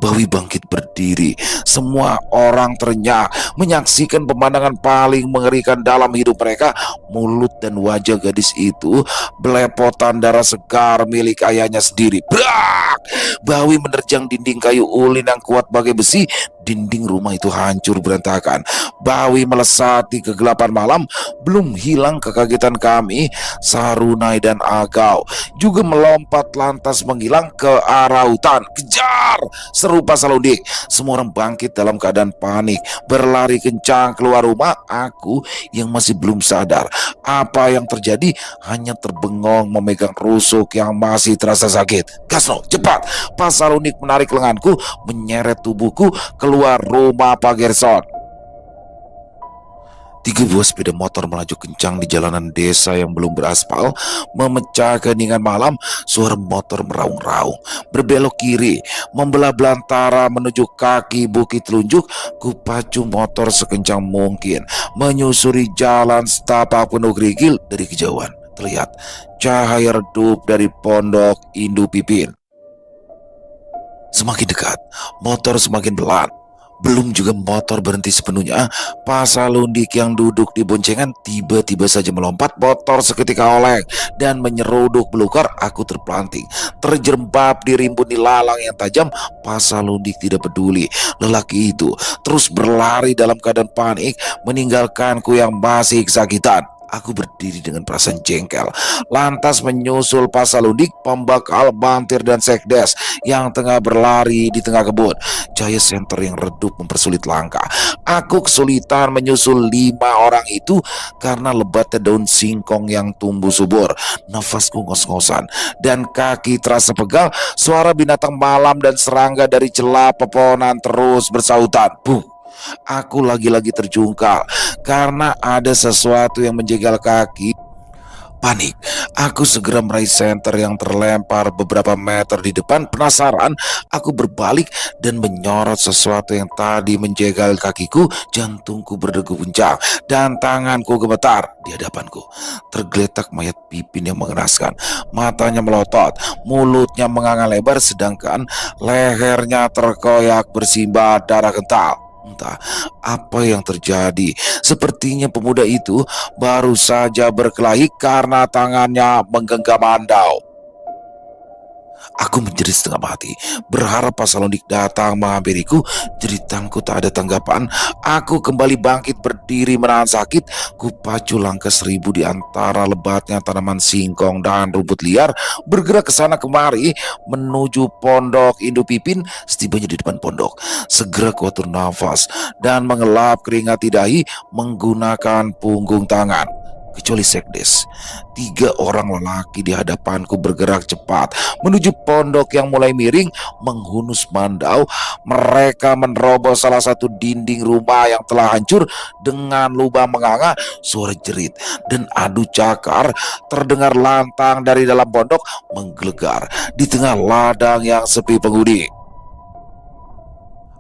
Bawi bangkit berdiri. Semua orang terenyah menyaksikan pemandangan paling mengerikan dalam hidup mereka. Mulut dan wajah gadis itu belepotan darah segar milik ayahnya sendiri. Brak! Bawi menerjang dinding kayu ulin yang kuat bagai besi. Dinding rumah itu hancur berantakan. Bawi melesat di kegelapan malam. Belum hilang kekagetan kami, Sarunai dan Agau juga melompat lantas menghilang ke arah hutan. Kejar! Seru Pasalundik. Semua orang bangkit dalam keadaan panik, berlari kencang keluar rumah. Aku yang masih belum sadar apa yang terjadi hanya terbengong memegang rusuk yang masih terasa sakit. Gasno, cepat! Pasalundik menarik lenganku, menyeret tubuhku keluar rumah Pak Gerson. 3 buah sepeda motor melaju kencang di jalanan desa yang belum beraspal, memecah keheningan malam. Suara motor meraung-raung, berbelok kiri, membelah belantara menuju kaki Bukit Telunjuk. Kupacu motor sekencang mungkin, menyusuri jalan setapak penuh kerikil. Dari kejauhan terlihat cahaya redup dari pondok Indu Pipin. Semakin dekat, motor semakin pelan. Belum juga motor berhenti sepenuhnya, Pasalundik yang duduk di boncengan tiba-tiba saja melompat. Motor seketika oleng dan menyeruduk belukar. Aku terpelanting, terjerembab di rimbun ilalang yang tajam. Pasalundik tidak peduli. Lelaki itu terus berlari dalam keadaan panik, meninggalkanku yang masih kesakitan. Aku berdiri dengan perasaan jengkel, lantas menyusul Pasalundik, Pembakal, Bantir, dan Sekdes yang tengah berlari di tengah kebun. Cahaya senter yang redup mempersulit langkah. Aku kesulitan menyusul 5 orang itu karena lebatnya daun singkong yang tumbuh subur. Nafasku ngos-ngosan dan kaki terasa pegal. Suara binatang malam dan serangga dari celah pepohonan terus bersautan. Buh! Aku lagi-lagi terjungkal karena ada sesuatu yang menjegal kaki. Panik, aku segera meraih senter yang terlempar beberapa meter di depan. Penasaran, aku berbalik dan menyorot sesuatu yang tadi menjegal kakiku. Jantungku berdegup kencang dan tanganku gemetar. Di hadapanku tergeletak mayat Pipin yang mengenaskan. Matanya melotot, mulutnya menganga lebar, sedangkan lehernya terkoyak bersimbah darah kental. Entah apa yang terjadi. Sepertinya pemuda itu baru saja berkelahi karena tangannya menggenggam mandau. Aku menjerit setengah mati, berharap Pasalundik datang menghampiriku. Jeritanku tak ada tanggapan. Aku kembali bangkit, berdiri menahan sakit. Kupacu langkah 1000 di antara lebatnya tanaman singkong dan rumput liar, bergerak ke sana kemari menuju pondok induk Pipin. Setibanya di depan pondok, segera kuatur nafas dan mengelap keringat di dahi menggunakan punggung tangan. Kecuali Sekdes, 3 orang lelaki di hadapanku bergerak cepat menuju pondok yang mulai miring, menghunus mandau. Mereka menerobos salah satu dinding rumah yang telah hancur. Dengan lubang menganga, suara jerit dan adu cakar terdengar lantang dari dalam pondok, menggelegar di tengah ladang yang sepi penghuni.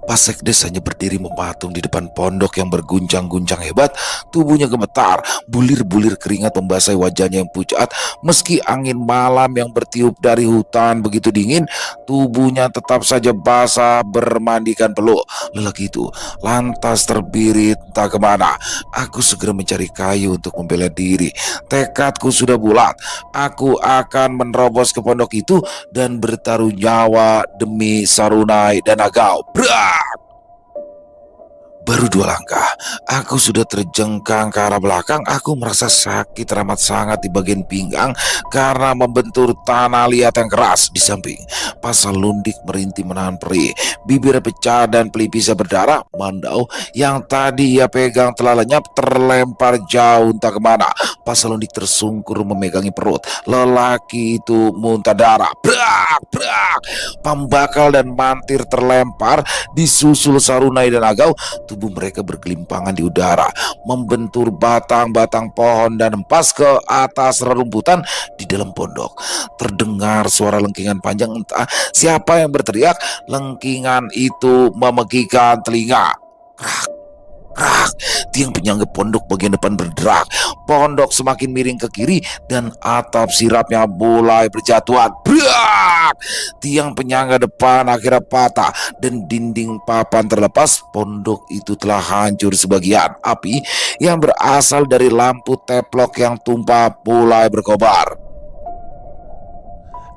Pak Sekdes hanya berdiri mematung di depan pondok yang berguncang-guncang hebat. Tubuhnya gemetar, bulir-bulir keringat membasahi wajahnya yang pucat. Meski angin malam yang bertiup dari hutan begitu dingin, tubuhnya tetap saja basah bermandikan peluk. Lelaki itu lantas terbirit entah kemana. Aku segera mencari kayu untuk membela diri. Tekadku sudah bulat. Aku akan menerobos ke pondok itu dan bertaruh nyawa demi Sarunai dan Agau. Brak! Baru 2 langkah, aku sudah terjengkang ke arah belakang. Aku merasa sakit teramat sangat di bagian pinggang karena membentur tanah liat yang keras. Di samping, Pasalundik merintih menahan perih. Bibirnya pecah dan pelipisnya berdarah. Mandau yang tadi ia pegang telah lenyap, terlempar jauh entah kemana. Pasalundik tersungkur memegangi perut. Lelaki itu muntah darah. Brak! Brak! Pembakal dan Mantir terlempar, disusul Sarunai dan Agau. Tubuh mereka bergelimpangan di udara, membentur batang-batang pohon dan hempas ke atas rerumputan. Di dalam pondok terdengar suara lengkingan panjang. Entah siapa yang berteriak. Lengkingan itu memegihkan telinga. Krak, krak. Tiang penyangga pondok bagian depan berderak. Pondok semakin miring ke kiri dan atap sirapnya mulai berjatuhan. Brak! Tiang penyangga depan akhirnya patah dan dinding papan terlepas. Pondok itu telah hancur sebagian. Api yang berasal dari lampu teplok yang tumpah mulai berkobar.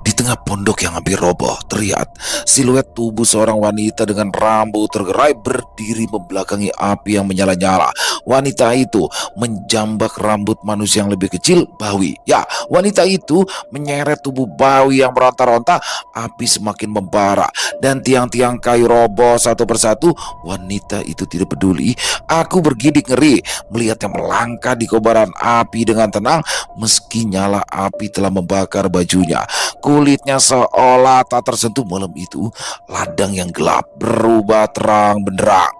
Di tengah pondok yang hampir roboh, terlihat siluet tubuh seorang wanita dengan rambut tergerai berdiri membelakangi api yang menyala-nyala. Wanita itu menjambak rambut manusia yang lebih kecil, Bawi. Ya, wanita itu menyeret tubuh Bawi yang meronta-ronta. Api semakin membara dan tiang-tiang kayu roboh satu persatu. Wanita itu tidak peduli. Aku bergidik ngeri melihatnya melangkah di kobaran api dengan tenang, meski nyala api telah membakar bajunya. Kulitnya seolah tak tersentuh. Malam itu, ladang yang gelap berubah terang benderang.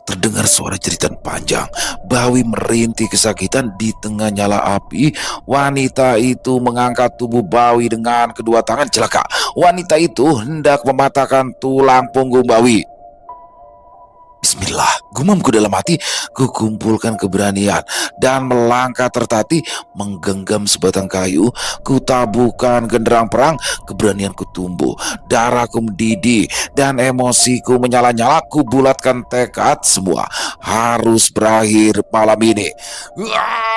Terdengar suara jeritan panjang. Bawi merintih kesakitan di tengah nyala api. Wanita itu mengangkat tubuh Bawi dengan kedua tangan. Celaka, wanita itu hendak mematahkan tulang punggung Bawi. Bismillah, gumamku dalam hati. Kukumpulkan keberanian dan melangkah tertatih, menggenggam sebatang kayu. Kutabuhkan genderang perang. Keberanianku tumbuh, darahku mendidih dan emosiku menyala-nyala. Kubulatkan tekad, semua harus berakhir malam ini. Wah!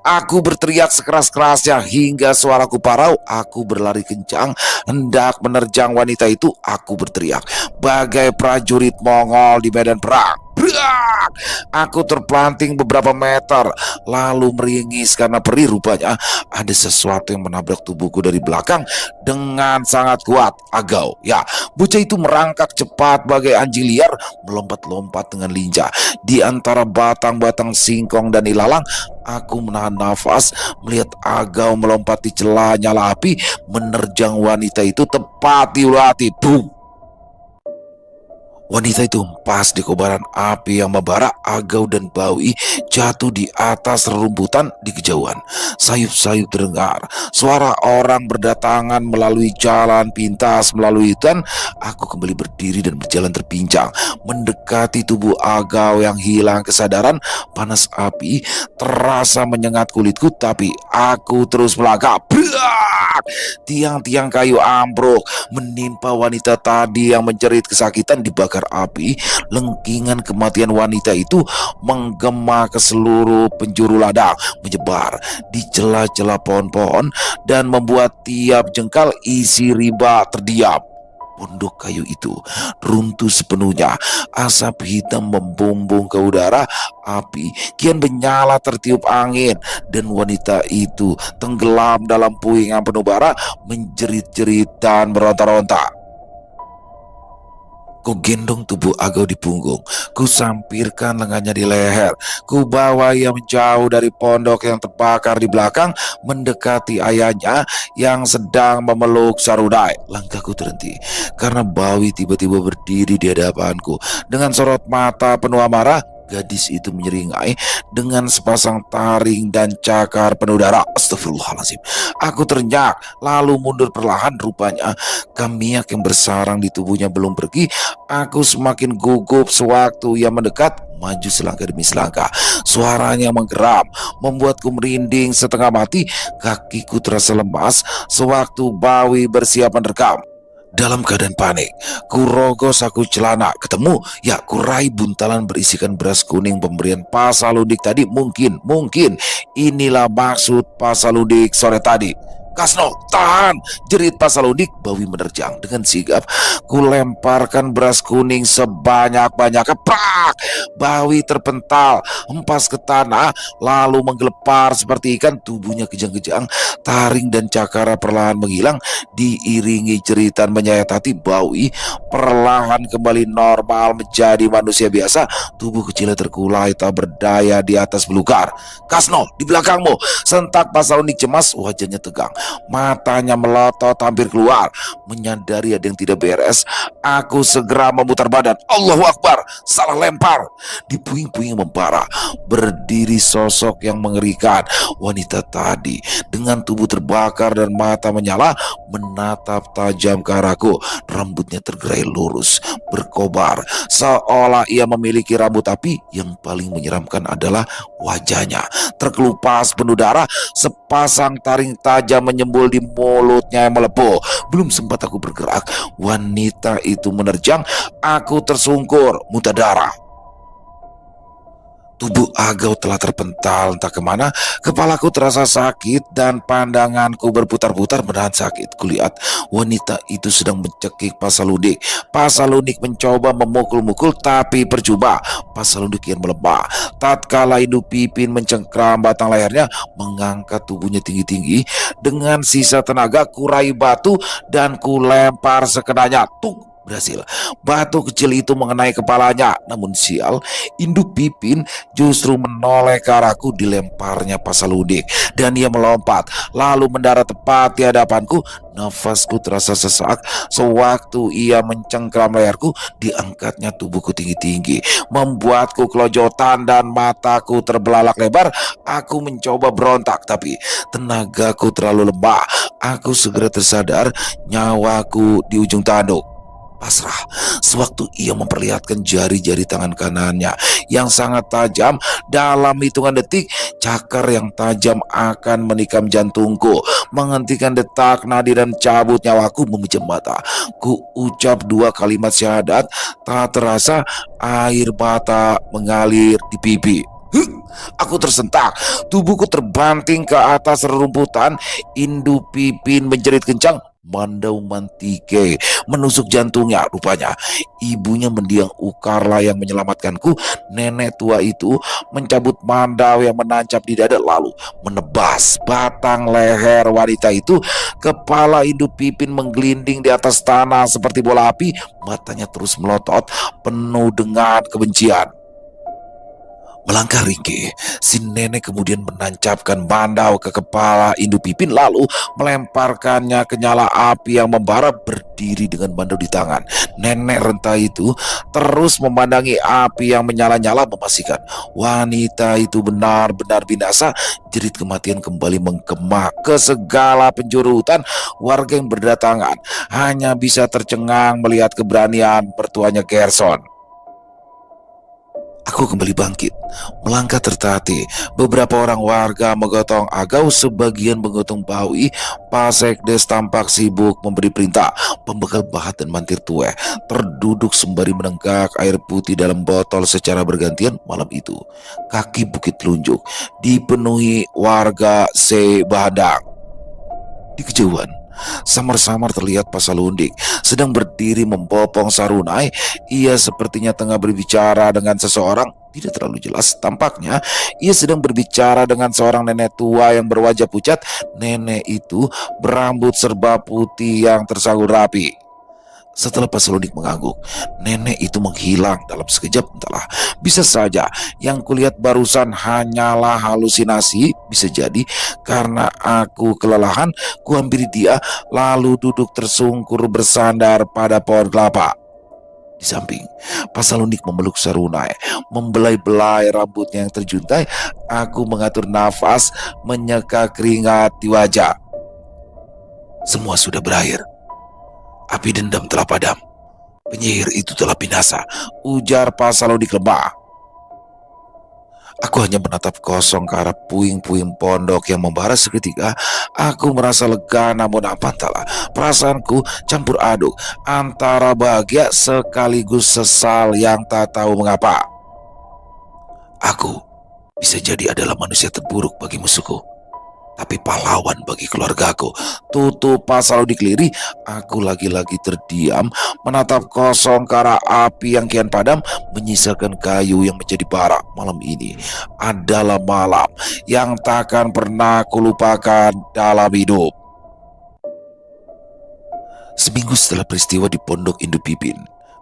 Aku berteriak sekeras-kerasnya hingga suaraku parau. Aku berlari kencang hendak menerjang wanita itu. Aku berteriak bagai prajurit Mongol di medan perang. Brak! Aku terpelanting beberapa meter, lalu meringis karena perih. Rupanya ada sesuatu yang menabrak tubuhku dari belakang dengan sangat kuat. Agau, ya, bocah itu merangkak cepat bagai anjing liar, melompat-lompat dengan lincah di antara batang-batang singkong dan ilalang. Aku menahan nafas melihat Agau melompati celah nyala api, menerjang wanita itu tepat di ulu hati. Boom! Wanita itu pas di kobaran api yang membara. Agau dan Bawi jatuh di atas rerumputan di kejauhan. Sayup-sayup terdengar suara orang berdatangan melalui jalan pintas melalui hutan. Aku kembali berdiri dan berjalan terpincang mendekati tubuh Agau yang hilang kesadaran. Panas api terasa menyengat kulitku, tapi aku terus melangkah. Brak! Tiang-tiang kayu ambruk menimpa wanita tadi yang menjerit kesakitan dibakar api. Lengkingan kematian wanita itu menggema ke seluruh penjuru ladang, menyebar di celah-celah pohon-pohon dan membuat tiap jengkal isi rimba terdiam. Pondok kayu itu runtuh sepenuhnya. Asap hitam membumbung ke udara. Api kian menyala tertiup angin, dan wanita itu tenggelam dalam puing yang penuh bara, menjerit-jerit dan meronta-ronta. Ku gendong tubuh Agau di punggung, ku sampirkan lengannya di leher, ku bawa ia menjauh dari pondok yang terbakar di belakang, mendekati ayahnya yang sedang memeluk Sarudai. Langkahku terhenti karena Bawi tiba-tiba berdiri di hadapanku dengan sorot mata penuh amarah. Gadis itu menyeringai dengan sepasang taring dan cakar penuh darah. Astagfirullahaladzim. Aku terenyak lalu mundur perlahan. Rupanya kamiak yang bersarang di tubuhnya belum pergi. Aku semakin gugup sewaktu ia mendekat. Maju selangkah demi selangkah. Suaranya menggeram, membuatku merinding setengah mati. Kakiku terasa lemas sewaktu Bawi bersiap menerkam. Dalam keadaan panik, ku rogos saku celana. Ketemu, ya, ku raih buntalan berisikan beras kuning pemberian Pak Saludik tadi. Mungkin inilah maksud Pak Saludik sore tadi. Kasno, tahan! Jerit Pak Saludik. Bawi menerjang dengan sigap. Ku lemparkan beras kuning sebanyak-banyaknya. Prak! Bawi terpental, hempas ke tanah, lalu menggelepar seperti ikan. Tubuhnya kejang-kejang, taring dan cakara perlahan menghilang, diiringi jeritan menyayat hati. Bawi perlahan kembali normal menjadi manusia biasa. Tubuh kecilnya terkulai tak berdaya di atas belukar. Kasno, di belakangmu! Sentak Pak Saludik cemas, wajahnya tegang, matanya melotot hampir keluar. Menyadari ada yang tidak beres, aku segera memutar badan. Allahu Akbar, salah lempar. Di puing-puing membara berdiri sosok yang mengerikan. Wanita tadi dengan tubuh terbakar dan mata menyala menatap tajam ke arahku. Rambutnya tergerai lurus, berkobar, seolah ia memiliki rambut api. Yang paling menyeramkan adalah wajahnya terkelupas penuh darah. Sepasang taring tajam menyembul di mulutnya yang melepuh. Belum sempat aku bergerak, wanita itu menerjang. Aku tersungkur, muntah darah. Tubuh Agau telah terpental entah kemana. Kepalaku terasa sakit dan pandanganku berputar-putar menahan sakit. Kulihat wanita itu sedang mencekik Pak Saludik. Pak Saludik mencoba memukul-mukul, tapi percuma. Pak Saludik kian melemah. Tatkala Indu Pipin mencengkram batang lehernya, mengangkat tubuhnya tinggi-tinggi. Dengan sisa tenaga ku raih batu dan ku lempar sekenanya. Tuk! Berhasil. Batu kecil itu mengenai kepalanya. Namun sial, Induk Pipin justru menoleh ke arahku. Dilemparnya Pak Saludik dan ia melompat lalu mendarat tepat di hadapanku. Nafasku terasa sesak sewaktu ia mencengkram leherku. Diangkatnya tubuhku tinggi-tinggi, membuatku kelojotan dan mataku terbelalak lebar. Aku mencoba berontak, tapi tenagaku terlalu lemah. Aku segera tersadar nyawaku di ujung tanduk. Pasrah sewaktu ia memperlihatkan jari-jari tangan kanannya yang sangat tajam. Dalam hitungan detik, cakar yang tajam akan menikam jantungku, menghentikan detak nadi dan cabut nyawaku. Memejam mata, ku ucap 2 kalimat syahadat. Tak terasa air mata mengalir di pipi. Aku tersentak, tubuhku terbanting ke atas rerumputan. Indu Pipin menjerit kencang. Mandau Mantike menusuk jantungnya. Rupanya ibunya mendiang Ukarla yang menyelamatkanku. Nenek tua itu mencabut mandau yang menancap di dada lalu menebas batang leher wanita itu. Kepala Induk Pipin menggelinding di atas tanah seperti bola api. Matanya terus melotot penuh dengan kebencian. Melangkah ringkih, si nenek kemudian menancapkan mandau ke kepala Induk Pipin lalu melemparkannya ke nyala api yang membara. Berdiri dengan mandau di tangan, nenek renta itu terus memandangi api yang menyala-nyala, memastikan wanita itu benar-benar binasa. Jerit kematian kembali menggema ke segala penjuru hutan. Warga yang berdatangan hanya bisa tercengang melihat keberanian mertuanya Gerson. Aku kembali bangkit, melangkah tertatih. Beberapa orang warga menggotong Agau, sebagian menggotong Bawi. Pasekdes tampak sibuk memberi perintah. Pembekal bahat dan mantir tueh terduduk sembari menenggak air putih dalam botol secara bergantian. Malam itu, kaki Bukit Telunjuk dipenuhi warga Sebadang. Di kejauhan, samar-samar terlihat Pasalundik sedang berdiri membopong Sarunai. Ia sepertinya tengah berbicara dengan seseorang. Tidak terlalu jelas, tampaknya ia sedang berbicara dengan seorang nenek tua yang berwajah pucat. Nenek itu berambut serba putih yang tersanggur rapi. Setelah Pasalundik mengangguk, nenek itu menghilang dalam sekejap. Entahlah, bisa saja yang kulihat barusan hanyalah halusinasi. Bisa jadi karena aku kelelahan, kuhampiri dia lalu duduk tersungkur bersandar pada pohon kelapa. Di samping, Pasalundik memeluk Sarunai, membelai-belai rambutnya yang terjuntai. Aku mengatur nafas, menyeka keringat di wajah. Semua sudah berakhir. Api dendam telah padam. Penyihir itu telah binasa, ujar Pasalundik lemah. Aku hanya menatap kosong ke arah puing-puing pondok yang membara. Seketika aku merasa lega, namun apa entahlah, perasaanku campur aduk antara bahagia sekaligus sesal yang tak tahu mengapa. Aku bisa jadi adalah manusia terburuk bagi musuhku, tapi pahlawan bagi keluargaku. Tutup Pasalundik lirih. Aku lagi-lagi terdiam, menatap kosong ke arah api yang kian padam, menyisakan kayu yang menjadi bara. Malam ini adalah malam yang takkan pernah kulupakan dalam hidup. Seminggu setelah peristiwa di Pondok Induk Pipin,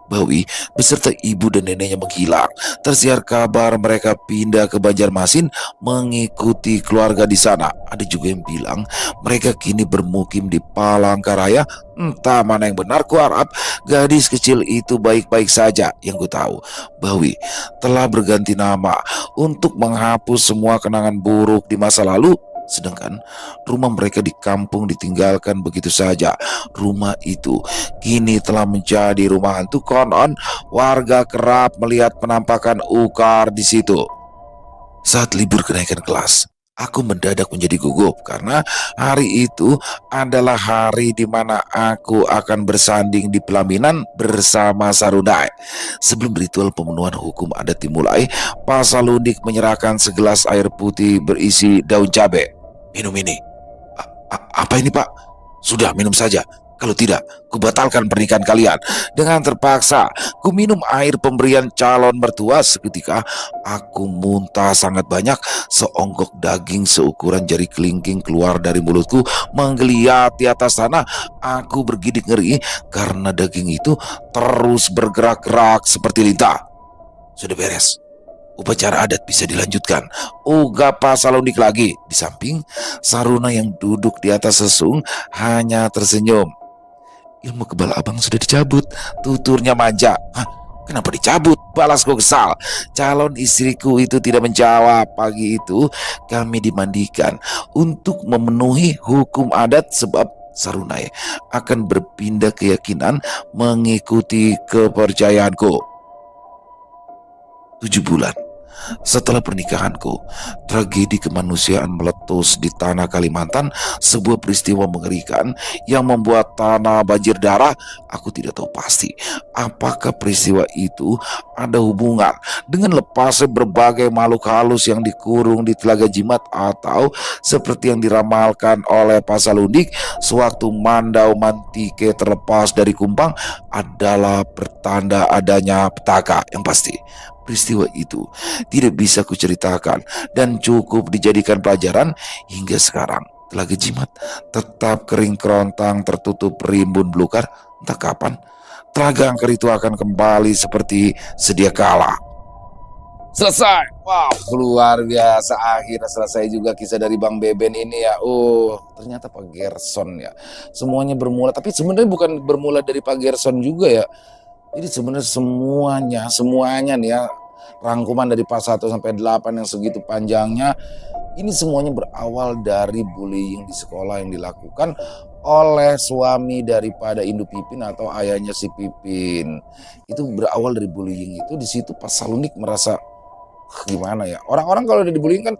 Bawi beserta ibu dan neneknya menghilang. Tersiar kabar mereka pindah ke Banjarmasin mengikuti keluarga di sana. Ada juga yang bilang mereka kini bermukim di Palangkaraya. Entah mana yang benar, ku harap gadis kecil itu baik-baik saja. Yang ku tahu, Bawi telah berganti nama untuk menghapus semua kenangan buruk di masa lalu. Sedangkan rumah mereka di kampung ditinggalkan begitu saja. Rumah itu kini telah menjadi rumah hantu. Konon warga kerap melihat penampakan ukar di situ. Saat libur kenaikan kelas, aku mendadak menjadi gugup karena hari itu adalah hari di mana aku akan bersanding di pelaminan bersama Sarunai. Sebelum ritual pemenuhan hukum adat dimulai, Pasalundik menyerahkan segelas air putih berisi daun cabai. Minum ini. Apa ini, Pak? Sudah, minum saja. Kalau tidak, kubatalkan pernikahan kalian. Dengan terpaksa, ku minum air pemberian calon mertua. Seketika, aku muntah sangat banyak. Seonggok daging seukuran jari kelingking keluar dari mulutku, menggeliat di atas tanah. Aku bergidik ngeri karena daging itu terus bergerak-gerak seperti lintah. Sudah beres. Upacara adat bisa dilanjutkan, uga Pasalundik lagi. Di samping, Saruna yang duduk di atas sesung hanya tersenyum. Ilmu kebal abang sudah dicabut, tuturnya manja. Hah, kenapa dicabut? Balasku kesal. Calon istriku itu tidak menjawab. Pagi itu kami dimandikan untuk memenuhi hukum adat sebab Sarunai akan berpindah keyakinan mengikuti kepercayaanku. 7 bulan Setelah pernikahanku, tragedi kemanusiaan meletus di tanah Kalimantan, sebuah peristiwa mengerikan yang membuat tanah banjir darah. Aku tidak tahu pasti apakah peristiwa itu ada hubungan dengan lepasnya berbagai makhluk halus yang dikurung di Telaga Jimat, atau seperti yang diramalkan oleh Pasalundik sewaktu Mandau Mantike terlepas dari Kumpang adalah pertanda adanya petaka. Yang pasti, peristiwa itu tidak bisa kuceritakan dan cukup dijadikan pelajaran. Hingga sekarang Telaga Jimat tetap kering kerontang, tertutup rimbun belukar. Entah kapan telaga angker itu akan kembali seperti sedia kala. Selesai. Wow, luar biasa. Akhirnya selesai juga kisah dari Bang Beben ini ya. Oh, ternyata Pak Gerson ya. Semuanya bermula, tapi sebenarnya bukan bermula dari Pak Gerson juga ya. Jadi sebenarnya semuanya nih ya, rangkuman dari pas 1 sampai 8 yang segitu panjangnya, ini semuanya berawal dari bullying di sekolah yang dilakukan oleh suami daripada Indu Pipin atau ayahnya si Pipin. Itu berawal dari bullying itu. Di situ Pak Salunik merasa gimana ya, orang-orang kalau udah dibullying kan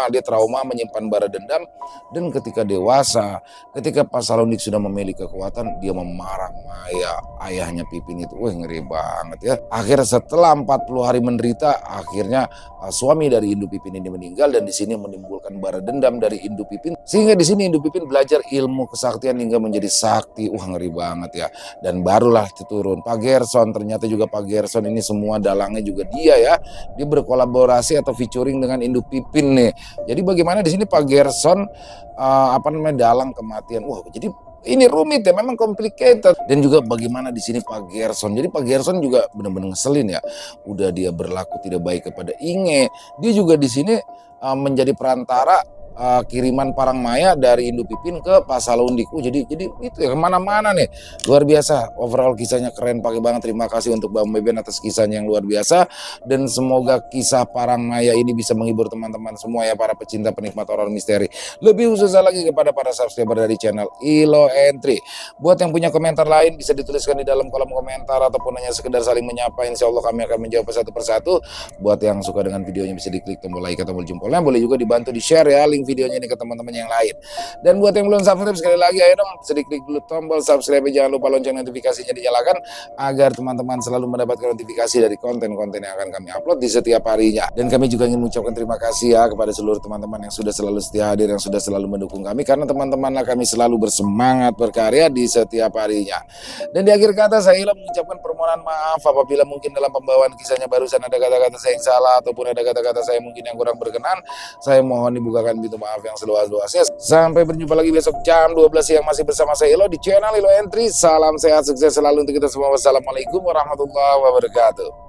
dia trauma menyimpan bara dendam, dan ketika dewasa, ketika Pak Salunik sudah memiliki kekuatan, dia memarah Maya, ayahnya Pipin itu. Wah, ngeri banget ya. Akhirnya setelah 40 hari menderita, akhirnya suami dari Indu Pipin ini meninggal, dan di sini menimbulkan bara dendam dari Indu Pipin, sehingga di sini Indu Pipin belajar ilmu kesaktian hingga menjadi sakti. Wah, ngeri banget ya. Dan barulah turun Pak Gerson. Ternyata juga Pak Gerson ini semua dalangnya juga dia ya. Dia berkolaborasi atau featuring dengan Indu Pipin nih. Jadi bagaimana di sini Pak Gerson dalang kematian. Wah, jadi ini rumit ya, memang complicated. Dan juga bagaimana di sini Pak Gerson. Jadi Pak Gerson juga benar-benar ngeselin ya. Udah dia berlaku tidak baik kepada Inge. Dia juga di sini menjadi perantara kiriman parang maya dari Indu Pipin ke Pasalundik. Jadi itu ya, kemana-mana nih. Luar biasa. Overall kisahnya keren, pakai banget. Terima kasih untuk Bang Beben atas kisahnya yang luar biasa. Dan semoga kisah parang maya ini bisa menghibur teman-teman semua ya, para pecinta penikmat horor misteri. Lebih khususnya lagi kepada para subscriber dari channel Ilo Entry. Buat yang punya komentar lain bisa dituliskan di dalam kolom komentar, ataupun hanya sekedar saling menyapa. Insya Allah kami akan menjawab satu persatu. Buat yang suka dengan videonya bisa diklik tombol like atau tombol jempolnya. Boleh juga dibantu di share ya link videonya ini ke teman-teman yang lain. Dan buat yang belum subscribe, sekali lagi ayo dong sedikit dulu tombol subscribe, jangan lupa lonceng notifikasinya dinyalakan agar teman-teman selalu mendapatkan notifikasi dari konten-konten yang akan kami upload di setiap harinya. Dan kami juga ingin mengucapkan terima kasih ya kepada seluruh teman-teman yang sudah selalu setia hadir, yang sudah selalu mendukung kami, karena teman-temanlah kami selalu bersemangat berkarya di setiap harinya. Dan di akhir kata saya mengucapkan permohonan maaf apabila mungkin dalam pembawaan kisahnya barusan ada kata-kata saya yang salah, ataupun ada kata-kata saya mungkin yang kurang berkenan. Saya mohon dibukakan pintu maaf yang seluas-luasnya. Sampai berjumpa lagi besok jam 12 siang masih bersama saya Ilo di channel Ilo Entry. Salam sehat, sukses selalu untuk kita semua. Wassalamualaikum warahmatullahi wabarakatuh.